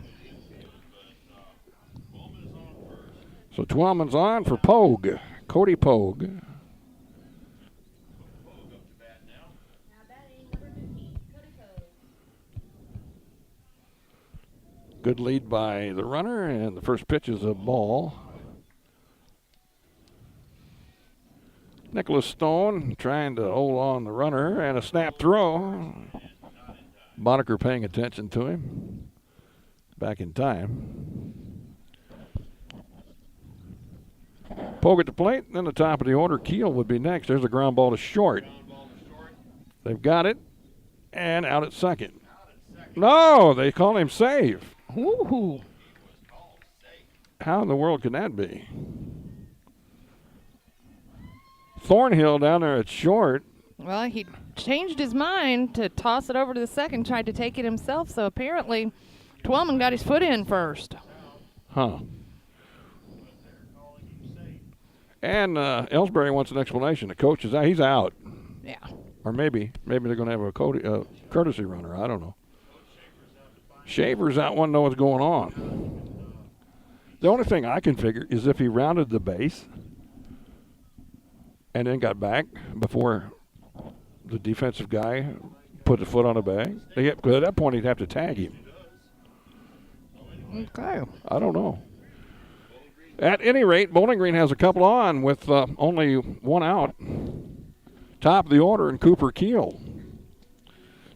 So Twellman's on for Pogue, Cody Pogue. Good lead by the runner, and the first pitch is a ball. Nicholas Stone trying to hold on the runner, and a snap throw. Boddicker paying attention to him. Back in time. Pogue at the plate, then the top of the order. Keel would be next. There's a ground ball to short. They've got it, and out at second. No, they call him safe. Ooh. How in the world can that be? Thornhill down there at short. Well, he changed his mind to toss it over to the second, tried to take it himself, so apparently Twellman got his foot in first. Huh. And Elsberry wants an explanation. The coach is out. He's out. Yeah. Or maybe they're going to have a courtesy runner. I don't know. Shaver's out, want to know what's going on. The only thing I can figure is if he rounded the base and then got back before the defensive guy put the foot on the bag. Because at that point, he'd have to tag him. Okay. I don't know. At any rate, Bowling Green has a couple on with only one out. Top of the order and Cooper Keel.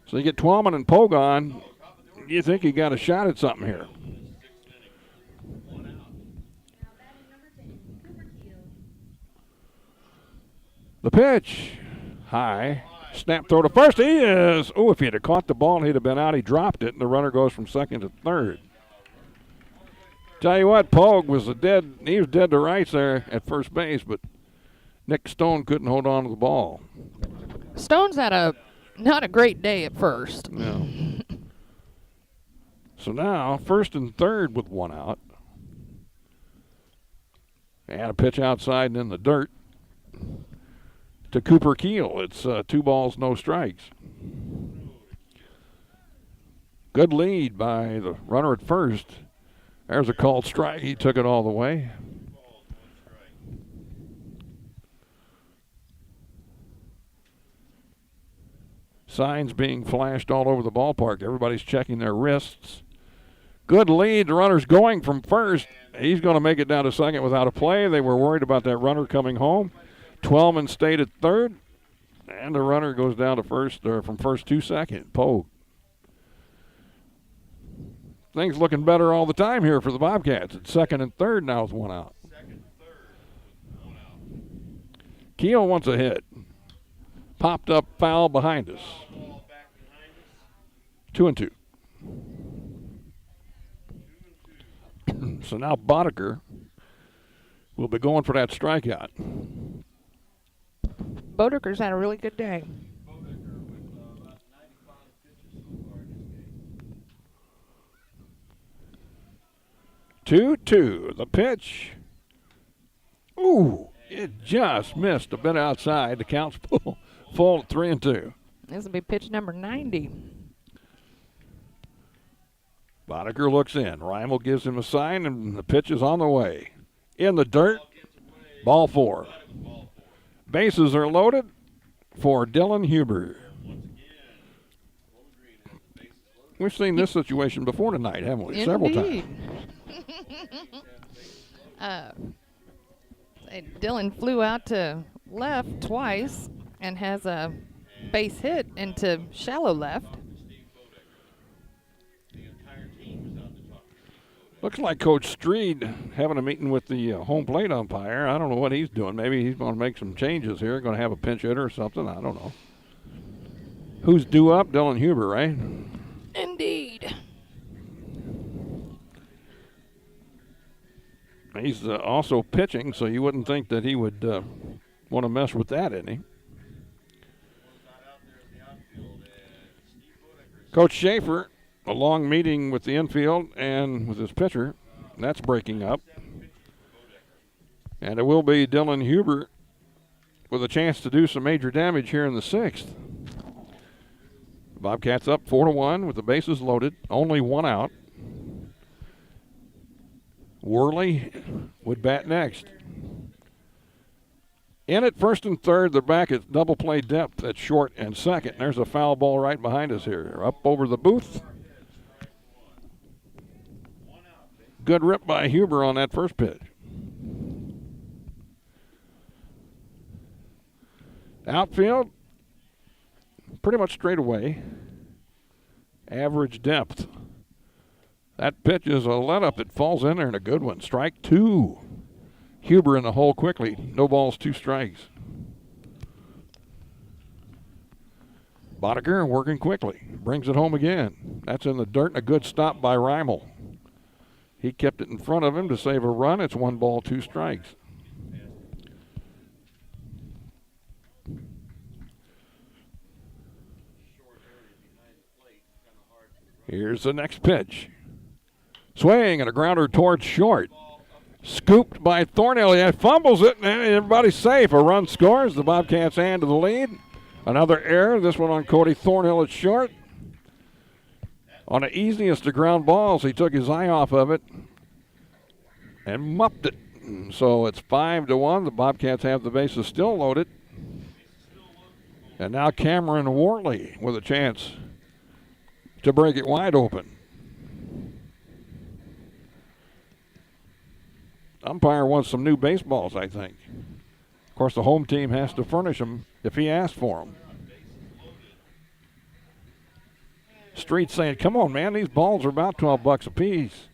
So you get Twellman and Pogue on. You think he got a shot at something here. The pitch. High. Snap throw to first. He is. Oh, if he had caught the ball, he'd have been out. He dropped it, and the runner goes from second to third. Tell you what, Pogue was dead to rights there at first base, but Nick Stone couldn't hold on to the ball. Stone's had not a great day at first. No. So now, first and third with one out. And a pitch outside and in the dirt to Cooper Keel. It's 2 balls, no strikes. Good lead by the runner at first. There's a called strike. He took it all the way. Signs being flashed all over the ballpark. Everybody's checking their wrists. Good lead. The runner's going from first. He's going to make it down to second without a play. They were worried about that runner coming home. Twellman stayed at third. And the runner goes down to first, or from first to second. Pogue. Things looking better all the time here for the Bobcats. It's second and third now with one out. Keel wants a hit. Popped up foul behind us. 2-2. So now Boddicker will be going for that strikeout. Bodicker's had a really good day. Two. The pitch. Ooh, it just missed a bit outside. The count's full at 3-2. This will be pitch number 90. Boddicker looks in. Reimel gives him a sign, and the pitch is on the way. In the dirt, ball 4. Bases are loaded for Dylan Huber. We've seen this situation before tonight, haven't we? Indeed. Several times. Dylan flew out to left twice and has a base hit into shallow left. Looks like Coach Street having a meeting with the home plate umpire. I don't know what he's doing. Maybe he's going to make some changes here. Going to have a pinch hitter or something. I don't know. Who's due up? Dylan Huber, right? Indeed. He's also pitching, so you wouldn't think that he would want to mess with that any. Coach Schaefer, a long meeting with the infield and with his pitcher. That's breaking up. And it will be Dylan Huber with a chance to do some major damage here in the 6th. Bobcats up 4-1 with the bases loaded. Only one out. Worley would bat next. In at first and third, they're back at double play depth at short and second. There's a foul ball right behind us here. Up over the booth. Good rip by Huber on that first pitch. Outfield, pretty much straight away. Average depth. That pitch is a let-up. It falls in there and a good one. Strike 2. Huber in the hole quickly. No balls, 2 strikes. Boddicker working quickly. Brings it home again. That's in the dirt and a good stop by Reimel. He kept it in front of him to save a run. It's 1 ball, 2 strikes. Here's the next pitch. Swing and a grounder towards short. Scooped by Thornhill. He fumbles it and everybody's safe. A run scores. The Bobcats add to the lead. Another error. This one on Cody Thornhill at short. On the easiest of ground balls, he took his eye off of it and muffed it. So it's 5-1. The Bobcats have the bases still loaded. And now Cameron Worley with a chance to break it wide open. Umpire wants some new baseballs, I think. Of course, the home team has to furnish them if he asks for them. Street saying, come on, man, these balls are about $12 a piece.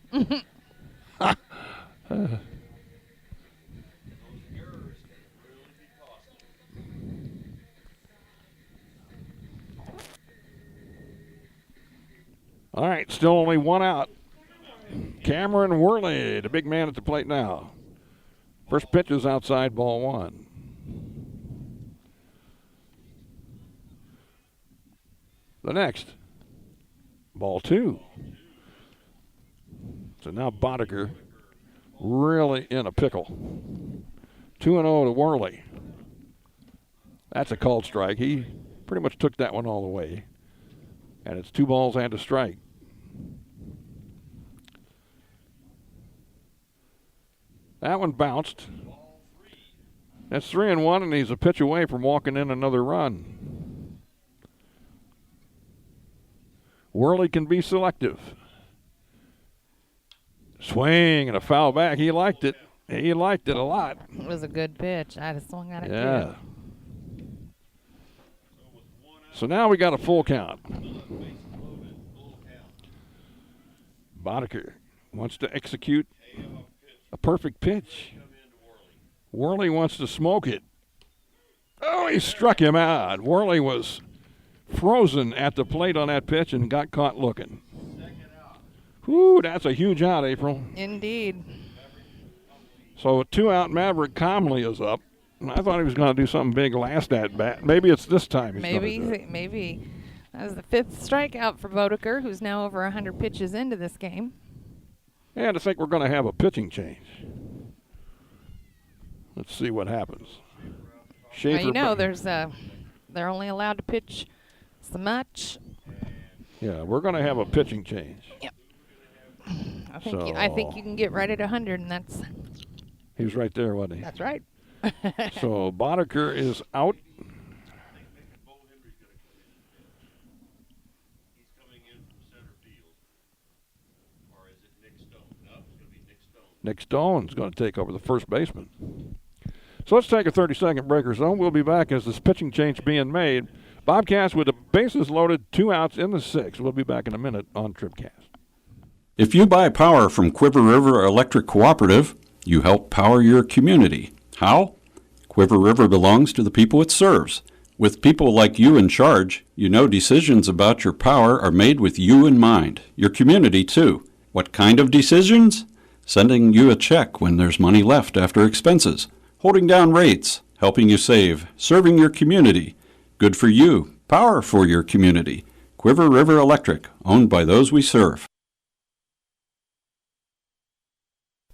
All right, still only one out. Cameron Worley, the big man at the plate now. First pitch is outside, ball 1. The next, ball 2. So now Boddicker really in a pickle. 2-0 to Worley. That's a called strike. He pretty much took that one all the way. And it's 2 balls and a strike. That one bounced. That's 3-1, and he's a pitch away from walking in another run. Worley can be selective. Swing and a foul back. He liked it. He liked it a lot. It was a good pitch. I'd have swung at it Yeah. too. So now we got a full count. Boddicker wants to execute a perfect pitch. Worley wants to smoke it. Oh, he struck him out. Worley was frozen at the plate on that pitch and got caught looking. Whew, that's a huge out, April. Indeed. So a 2-out Maverick Comley is up. I thought he was going to do something big last at bat. Maybe it's this time. Maybe. That was the 5th strikeout for Boddicker, who's now over 100 pitches into this game. And I think we're going to have a pitching change. Let's see what happens. Schaefer, they're only allowed to pitch so much. Yeah, we're going to have a pitching change. Yep. I think you can get right at 100, and that's. He was right there, wasn't he? That's right. So Boddicker is out. Nick Stone's going to take over the first baseman. So let's take a 30-second breaker zone. We'll be back as this pitching change being made. Bobcats with the bases loaded, 2 outs in the 6th. We'll be back in a minute on TribCast. If you buy power from Quiver River Electric Cooperative, you help power your community. How? Quiver River belongs to the people it serves. With people like you in charge, you know decisions about your power are made with you in mind, your community too. What kind of decisions? Sending you a check when there's money left after expenses, holding down rates, helping you save, serving your community. Good for you, power for your community. Quiver River Electric, owned by those we serve.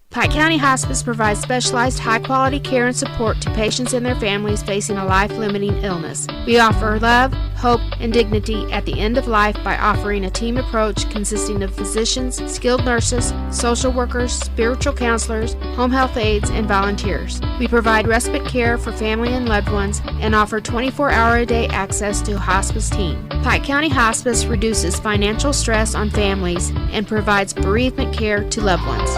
Pike County Hospice provides specialized high-quality care and support to patients and their families facing a life-limiting illness. We offer love, hope, and dignity at the end of life by offering a team approach consisting of physicians, skilled nurses, social workers, spiritual counselors, home health aides, and volunteers. We provide respite care for family and loved ones and offer 24-hour-a-day access to a hospice team. Pike County Hospice reduces financial stress on families and provides bereavement care to loved ones.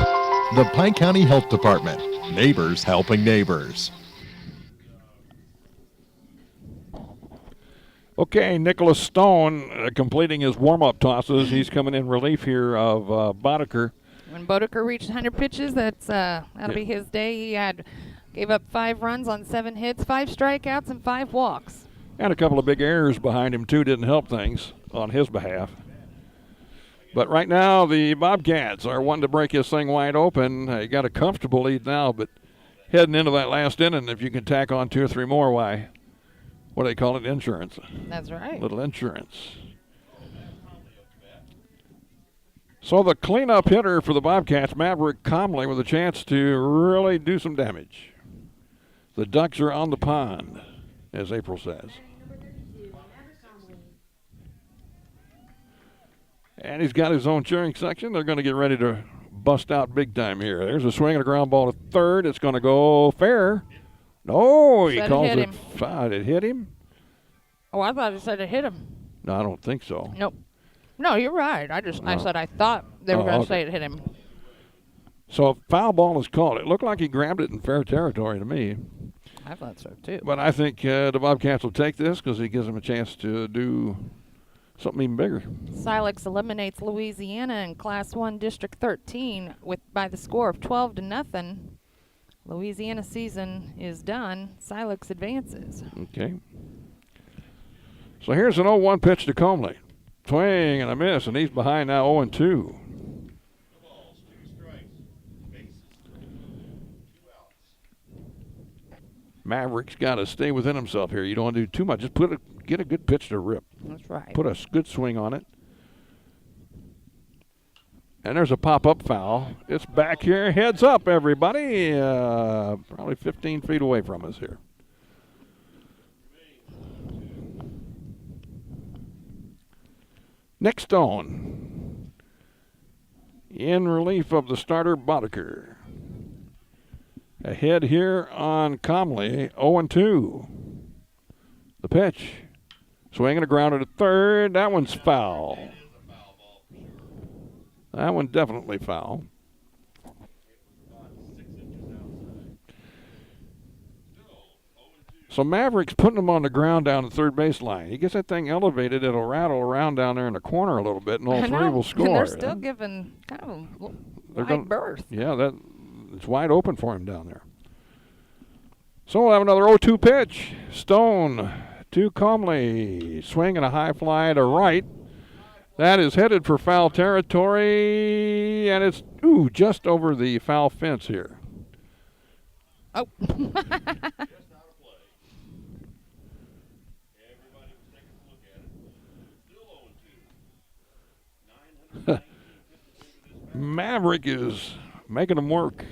The Pike County Health Department. Neighbors helping neighbors. Okay, Nicholas Stone completing his warm-up tosses. He's coming in relief here of Boddicker. When Boddicker reached 100 pitches, that'll be his day. He gave up 5 runs on 7 hits, 5 strikeouts, and 5 walks. And a couple of big errors behind him, too, didn't help things on his behalf. But right now, the Bobcats are wanting to break this thing wide open. They got a comfortable lead now, but heading into that last inning, if you can tack on 2 or 3 more, why, what do they call it? Insurance. That's right. Little insurance. So the cleanup hitter for the Bobcats, Maverick Comley, with a chance to really do some damage. The Ducks are on the pond, as April says. And he's got his own cheering section. They're going to get ready to bust out big time here. There's a swing and a ground ball to third. It's going to go fair. No, he calls it foul. It hit him? Oh, I thought it said it hit him. No, I don't think so. Nope. No, you're right. I said I thought they were going to say it hit him. So foul ball is called. It looked like he grabbed it in fair territory to me. I thought so, too. But I think the Bobcats will take this because he gives them a chance to do something even bigger. Silex eliminates Louisiana in Class 1 District 13 by the score of 12-0. Louisiana season is done. Silex advances. Okay. So here's an 0-1 pitch to Comley. Swing and a miss, and he's behind now 0-2. Maverick's got to stay within himself here. You don't want to do too much. Just get a good pitch to rip. That's right. Put a good swing on it. And there's a pop-up foul. It's back here. Heads up, everybody. Probably 15 feet away from us here. Nick Stone in relief of the starter, Boddicker. ahead here on Comley, 0-2. The pitch. Swinging a grounder to third. That one's foul. That one definitely foul. So Maverick's putting him on the ground down the third baseline. He gets that thing elevated, it'll rattle around down there in the corner a little bit, and all three will score. And they're still giving kind of a wide berth. Yeah, it's wide open for him down there. So we'll have another 0-2 pitch. Stone to Comley. Swing and a high fly to right. That is headed for foul territory, and it's just over the foul fence here. Oh. Maverick is making them work.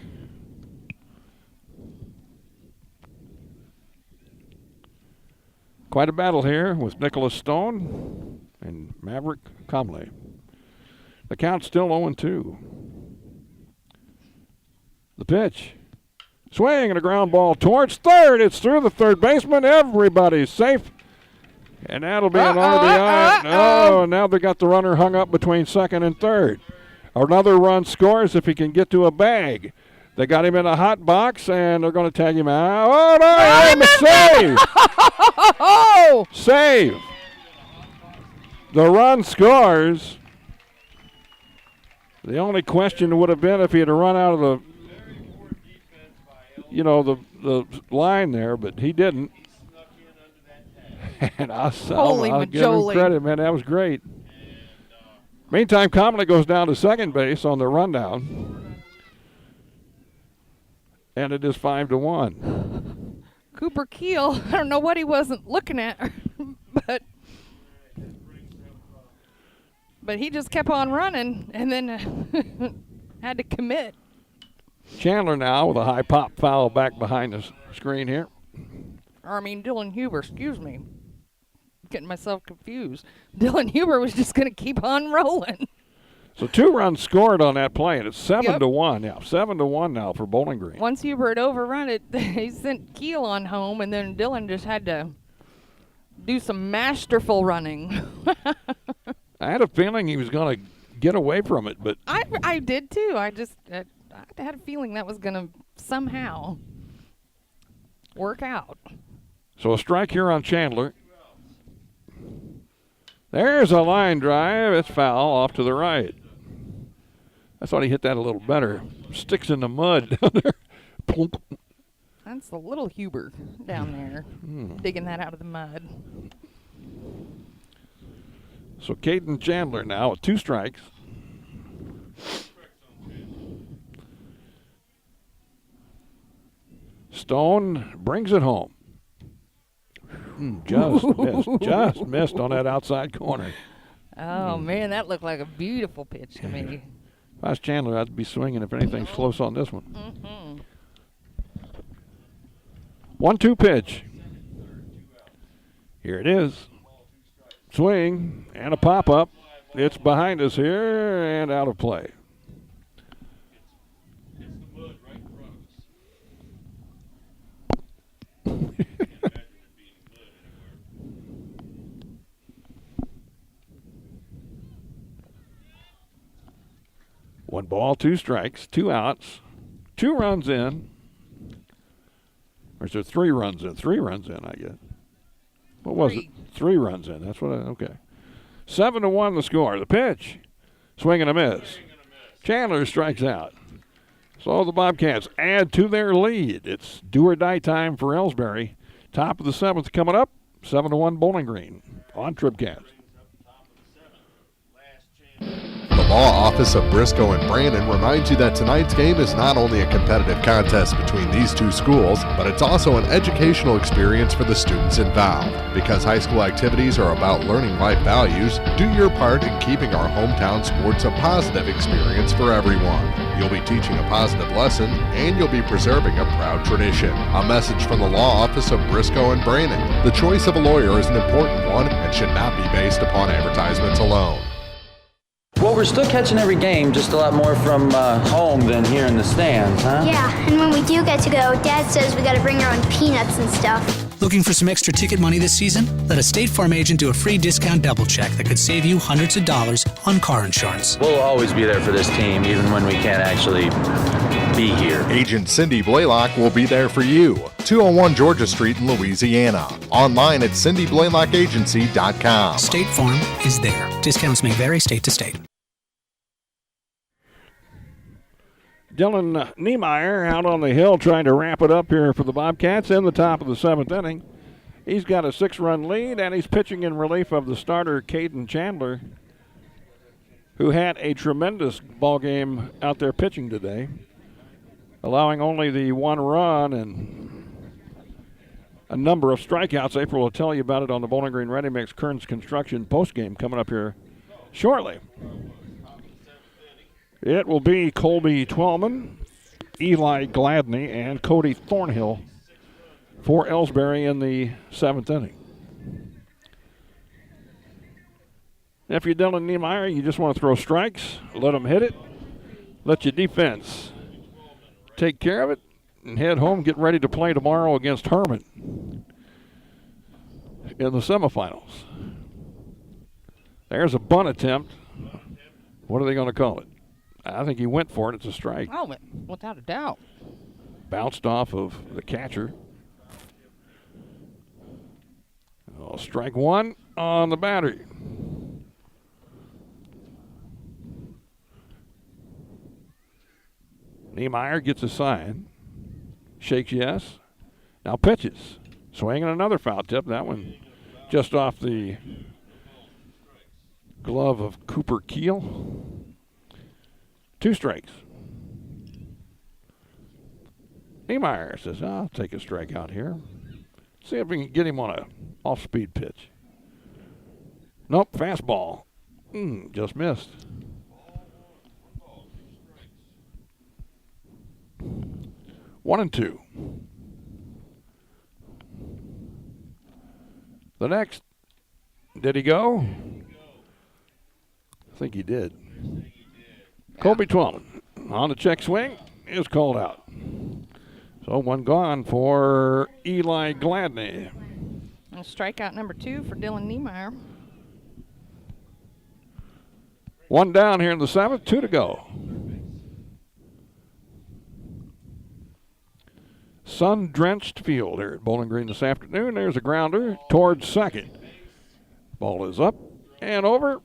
Quite a battle here with Nicholas Stone and Maverick Comley. The count's still 0-2. The pitch. Swing and a ground ball towards third. It's through the third baseman. Everybody's safe. And that'll be an RBI. Oh, and now they got the runner hung up between second and third. Another run scores if he can get to a bag. They got him in a hot box, and they're going to tag him out. Oh, no, save! Save! The run scores. The only question would have been if he had run out of the line there, but he didn't. And I'll give him credit, man. That was great. Meantime, Comley goes down to second base on the rundown. And it is 5-1. Cooper Keel, I don't know what he wasn't looking at, but he just kept on running and then had to commit. Chandler now with a high pop foul back behind the screen here. Dylan Huber, excuse me. Getting myself confused. Dylan Huber was just going to keep on rolling. So 2 runs scored on that play, and it's 7-1. Yeah, 7-1 now for Bowling Green. Once Huber had overrun it, he sent Keel on home, and then Dylan just had to do some masterful running. I had a feeling he was going to get away from it, but I did too. I had a feeling that was going to somehow work out. So a strike here on Chandler. There's a line drive. It's foul off to the right. I thought he hit that a little better. Sticks in the mud down there. Plump. That's the little Huber down there, digging that out of the mud. So Caden Chandler now with 2 strikes. Stone brings it home. Just missed on that outside corner. Oh, man, that looked like a beautiful pitch to me. If I was Chandler, I'd be swinging if anything's close on this one. 1-2 pitch. Here it is. Swing and a pop-up. It's behind us here and out of play. One ball, 2 strikes, 2 outs, 2 runs in. Or is there 3 runs in? 3 runs in, I guess. What was it? 3 runs in. That's what okay. 7-1 the score. The pitch. Swing and a miss. Chandler strikes out. So the Bobcats add to their lead. It's do or die time for Elsberry. Top of the 7th coming up. 7-1 Bowling Green on TribCast. The Law Office of Briscoe and Brandon reminds you that tonight's game is not only a competitive contest between these 2 schools, but it's also an educational experience for the students involved. Because high school activities are about learning life values, do your part in keeping our hometown sports a positive experience for everyone. You'll be teaching a positive lesson, and you'll be preserving a proud tradition. A message from the Law Office of Briscoe and Brandon. The choice of a lawyer is an important one and should not be based upon advertisements alone. Well, we're still catching every game, just a lot more from home than here in the stands, huh? Yeah, and when we do get to go, Dad says we gotta bring our own peanuts and stuff. Looking for some extra ticket money this season? Let a State Farm agent do a free discount double check that could save you hundreds of dollars on car insurance. We'll always be there for this team, even when we can't actually be here. Agent Cindy Blaylock will be there for you. 201 Georgia Street in Louisiana. Online at cindyblaylockagency.com. State Farm is there. Discounts may vary state to state. Dylan Niemeyer out on the hill trying to wrap it up here for the Bobcats in the top of the 7th inning. He's got a 6-run lead, and he's pitching in relief of the starter, Caden Chandler, who had a tremendous ball game out there pitching today, allowing only the 1 run and a number of strikeouts. April will tell you about it on the Bowling Green Ready Mix Kearns Construction postgame coming up here shortly. It will be Colby Twellman, Eli Gladney, and Cody Thornhill for Elsberry in the 7th inning. If you're Dylan Niemeyer, you just want to throw strikes, let them hit it, let your defense take care of it, and head home, get ready to play tomorrow against Herman in the semifinals. There's a bunt attempt. What are they going to call it? I think he went for it. It's a strike. Oh, without a doubt. Bounced off of the catcher. Oh, strike 1 on the battery. Niemeyer gets a sign. Shakes yes. Now pitches. Swinging another foul tip. That one just off the glove of Cooper Keel. 2 strikes. Niemeyer says, I'll take a strikeout here. See if we can get him on a off-speed pitch. Nope, fastball. Just missed. One and 2. The next, did he go? I think he did. Colby Twellman on the check swing is called out. So 1 gone for Eli Gladney. And strikeout number 2 for Dylan Niemeyer. 1 down here in the 7th, 2 to go. Sun-drenched field here at Bowling Green this afternoon. There's a grounder towards second. Ball is up and over.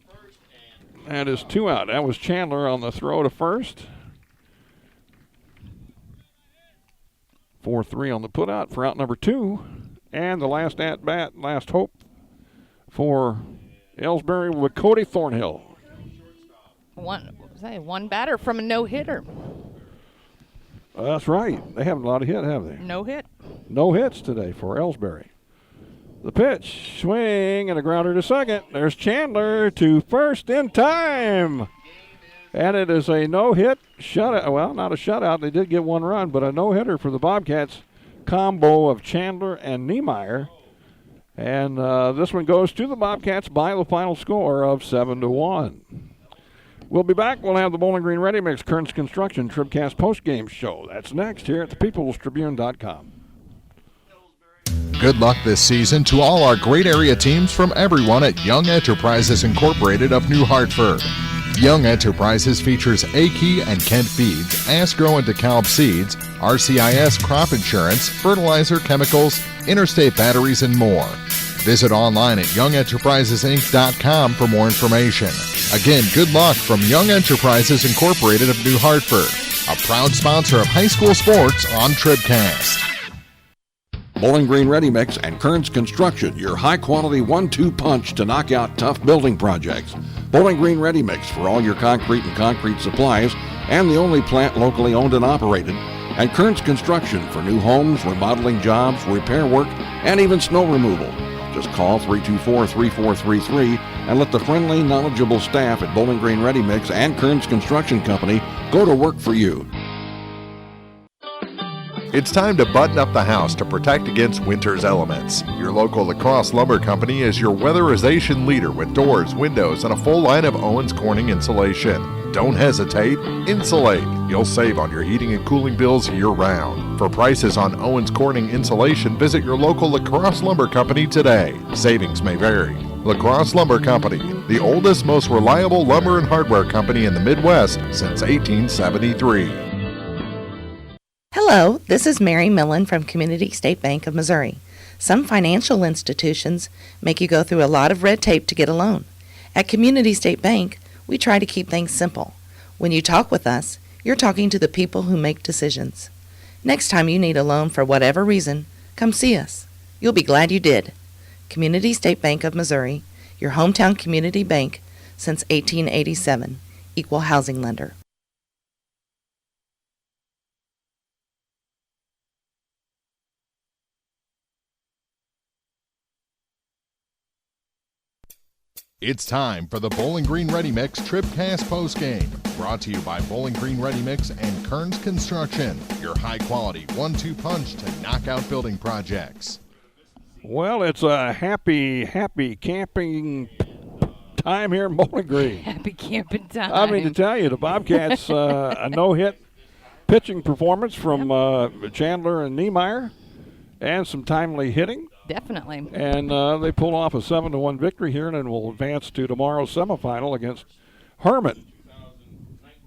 That is 2 out. That was Chandler on the throw to first. 4-3 on the put out for out number 2. And the last at bat, last hope for Elsberry with Cody Thornhill. One batter from a no-hitter. That's right. They haven't a lot of hit, have they? No hit. No hits today for Elsberry. The pitch, swing, and a grounder to second. There's Chandler to first in time. And it is a no-hit shutout. Well, not a shutout. They did get 1 run, but a no-hitter for the Bobcats. Combo of Chandler and Niemeyer. And this one goes to the Bobcats by the final score of 7-1. We'll be back. We'll have the Bowling Green Ready Mix Kearns Construction TribCast postgame show. That's next here at thepeoplestribune.com. Good luck this season to all our great area teams from everyone at Young Enterprises Incorporated of New Hartford. Young Enterprises features A-Key and Kent Feeds, Asgrow and DeKalb Seeds, RCIS crop insurance, fertilizer, chemicals, interstate batteries, and more. Visit online at youngenterprisesinc.com for more information. Again, good luck from Young Enterprises Incorporated of New Hartford, a proud sponsor of high school sports on TribCast. Bowling Green Ready Mix and Kearns Construction, your high-quality 1-2 punch to knock out tough building projects. Bowling Green Ready Mix for all your concrete and concrete supplies, and the only plant locally owned and operated. And Kearns Construction for new homes, remodeling jobs, repair work, and even snow removal. Just call 324-3433 and let the friendly, knowledgeable staff at Bowling Green Ready Mix and Kearns Construction Company go to work for you. It's time to button up the house to protect against winter's elements. Your local La Crosse Lumber Company is your weatherization leader with doors, windows, and a full line of Owens Corning insulation. Don't hesitate, insulate. You'll save on your heating and cooling bills year-round. For prices on Owens Corning insulation, visit your local La Crosse Lumber Company today. Savings may vary. La Crosse Lumber Company, the oldest, most reliable lumber and hardware company in the Midwest since 1873. Hello, this is Mary Millen from Community State Bank of Missouri. Some financial institutions make you go through a lot of red tape to get a loan. At Community State Bank, we try to keep things simple. When you talk with us, you're talking to the people who make decisions. Next time you need a loan for whatever reason, come see us. You'll be glad you did. Community State Bank of Missouri, your hometown community bank since 1887, equal housing lender. It's time for the Bowling Green Ready Mix TribCast postgame. Brought to you by Bowling Green Ready Mix and Kearns Construction, your high-quality 1-2 punch to knock out building projects. Well, it's a happy camping time here in Bowling Green. Happy camping time. I mean, to tell you, the Bobcats, a no-hit pitching performance from Chandler and Niemeyer and some timely hitting. Definitely. And they pull off a 7-1 victory here and then will advance to tomorrow's semifinal against Herman.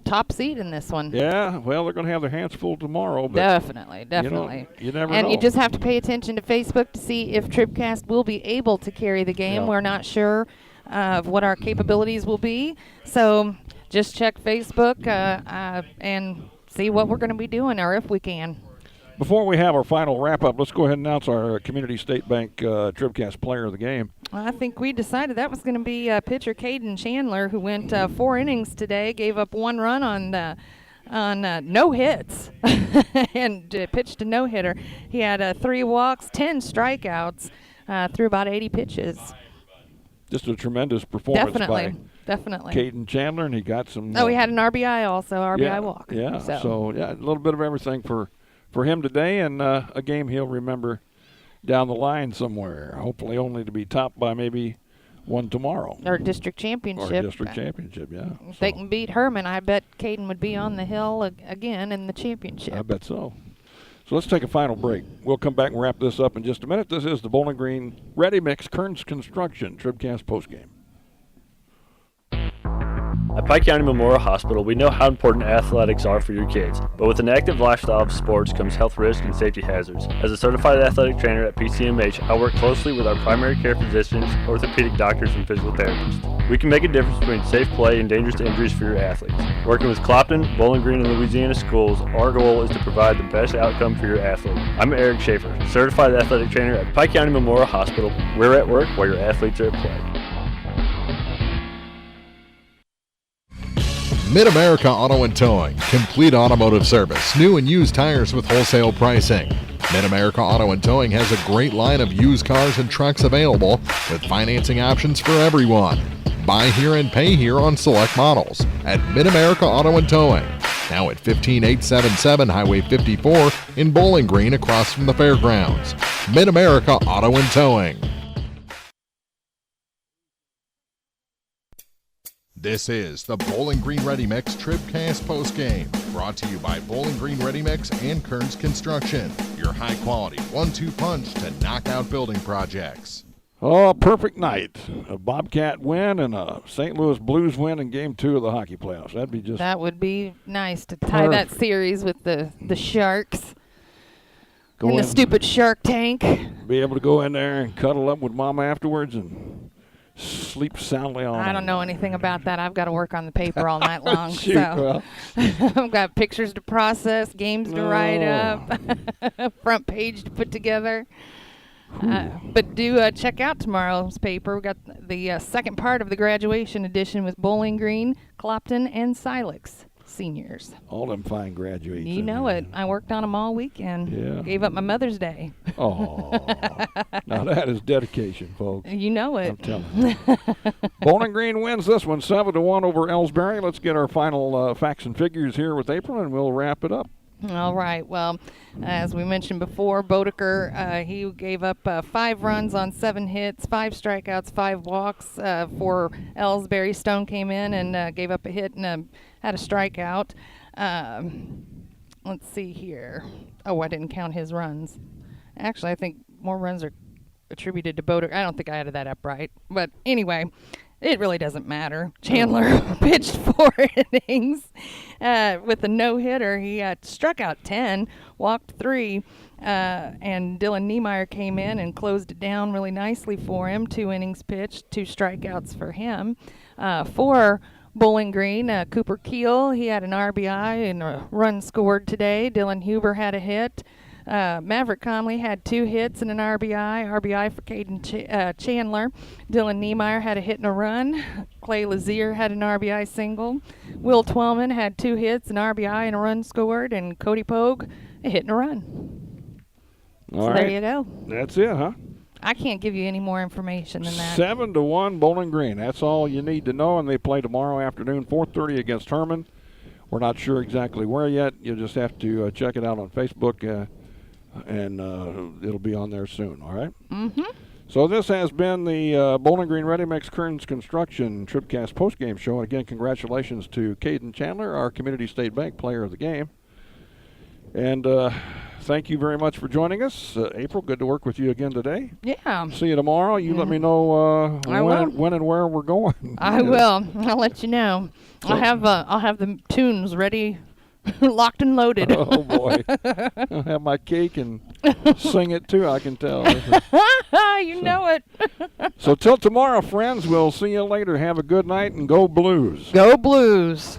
Top seed in this one. Yeah, well, they're going to have their hands full tomorrow. But Definitely. You never know. And you just have to pay attention to Facebook to see if TribCast will be able to carry the game. Yeah. We're not sure of what our capabilities will be. So just check Facebook and see what we're going to be doing or if we can. Before we have our final wrap-up, let's go ahead and announce our Community State Bank TribCast player of the game. Well, I think we decided that was going to be pitcher Caden Chandler, who went 4 innings today, gave up 1 run on no hits, and pitched a no-hitter. He had 3 walks, 10 strikeouts, through about 80 pitches. Just a tremendous performance by Caden Chandler, and he got some... he had an RBI also, RBI walk. Yeah, so a little bit of everything for him today, and a game he'll remember down the line somewhere, hopefully only to be topped by maybe one tomorrow. Or district championship. Yeah. If they can beat Herman, I bet Caden would be on the hill again in the championship. I bet so. So let's take a final break. We'll come back and wrap this up in just a minute. This is the Bowling Green Ready Mix Kearns Construction TribCast postgame. At Pike County Memorial Hospital, we know how important athletics are for your kids, but with an active lifestyle of sports comes health risks and safety hazards. As a certified athletic trainer at PCMH, I work closely with our primary care physicians, orthopedic doctors, and physical therapists. We can make a difference between safe play and dangerous injuries for your athletes. Working with Clopton, Bowling Green, and Louisiana schools, our goal is to provide the best outcome for your athlete. I'm Eric Schaefer, certified athletic trainer at Pike County Memorial Hospital. We're at work while your athletes are at play. Mid-America Auto and Towing, complete automotive service, new and used tires with wholesale pricing. Mid-America Auto and Towing has a great line of used cars and trucks available with financing options for everyone. Buy here and pay here on select models at Mid-America Auto and Towing. Now at 15877 Highway 54 in Bowling Green across from the fairgrounds. Mid-America Auto and Towing. This is the Bowling Green Ready Mix TribCast postgame, brought to you by Bowling Green Ready Mix and Kearns Construction, your high-quality 1-2 punch to knock out building projects. Oh, perfect night. A Bobcat win and a St. Louis Blues win in Game 2 of the hockey playoffs. That would be nice to tie that series with the Sharks and the stupid Shark Tank. Be able to go in there and cuddle up with Mama afterwards and sleep soundly on. I don't know anything about that. I've got to work on the paper all night long. Shoot, so I've got pictures to process, games to write up, front page to put together. But do check out tomorrow's paper. We've got the second part of the graduation edition with Bowling Green, Clopton, and Silex seniors. All them fine graduates. You know it. I worked on them all weekend. Yeah. Gave up my Mother's Day. Oh, now that is dedication, folks. You know it. I'm telling you. Bowling Green wins this one 7-1 over Elsberry. Let's get our final facts and figures here with April, and we'll wrap it up. All right. Well, as we mentioned before, Bodeker, he gave up 5 runs on 7 hits, 5 strikeouts, 5 walks for Elsberry. Stone came in and gave up a hit and had a strikeout. Let's see here. Oh, I didn't count his runs. Actually, I think more runs are attributed to Bodeker. I don't think I added that up right. But anyway, it really doesn't matter. Chandler pitched 4 innings with a no-hitter. He struck out 10, walked 3, and Dylan Niemeyer came in and closed it down really nicely for him. 2 innings pitched, 2 strikeouts for him. For Bowling Green, Cooper Keel, he had an RBI and a run scored today. Dylan Huber had a hit. Maverick Conley had 2 hits and an RBI for Caden Chandler. Dylan Niemeyer had a hit and a run. Clay Lazier had an RBI single. Will Twellman had 2 hits, an RBI and a run scored, and Cody Pogue a hit and a run. All right. There you go. That's it, huh? I can't give you any more information than that. 7-1 Bowling Green. That's all you need to know, and they play tomorrow afternoon, 4:30 against Herman. We're not sure exactly where yet. You'll just have to check it out on Facebook, and it'll be on there soon, all right? Mm-hmm. So this has been the Bowling Green Ready Mix Kearns Construction TribCast postgame show. And again, congratulations to Caden Chandler, our Community State Bank player of the game. And thank you very much for joining us. April, good to work with you again today. Yeah. See you tomorrow. You let me know when and where we're going. I will. I'll let you know. I'll have the tunes ready, locked and loaded. Oh, boy. I'll have my cake and sing it, too, I can tell. You know it. So till tomorrow, friends, we'll see you later. Have a good night and go Blues. Go Blues.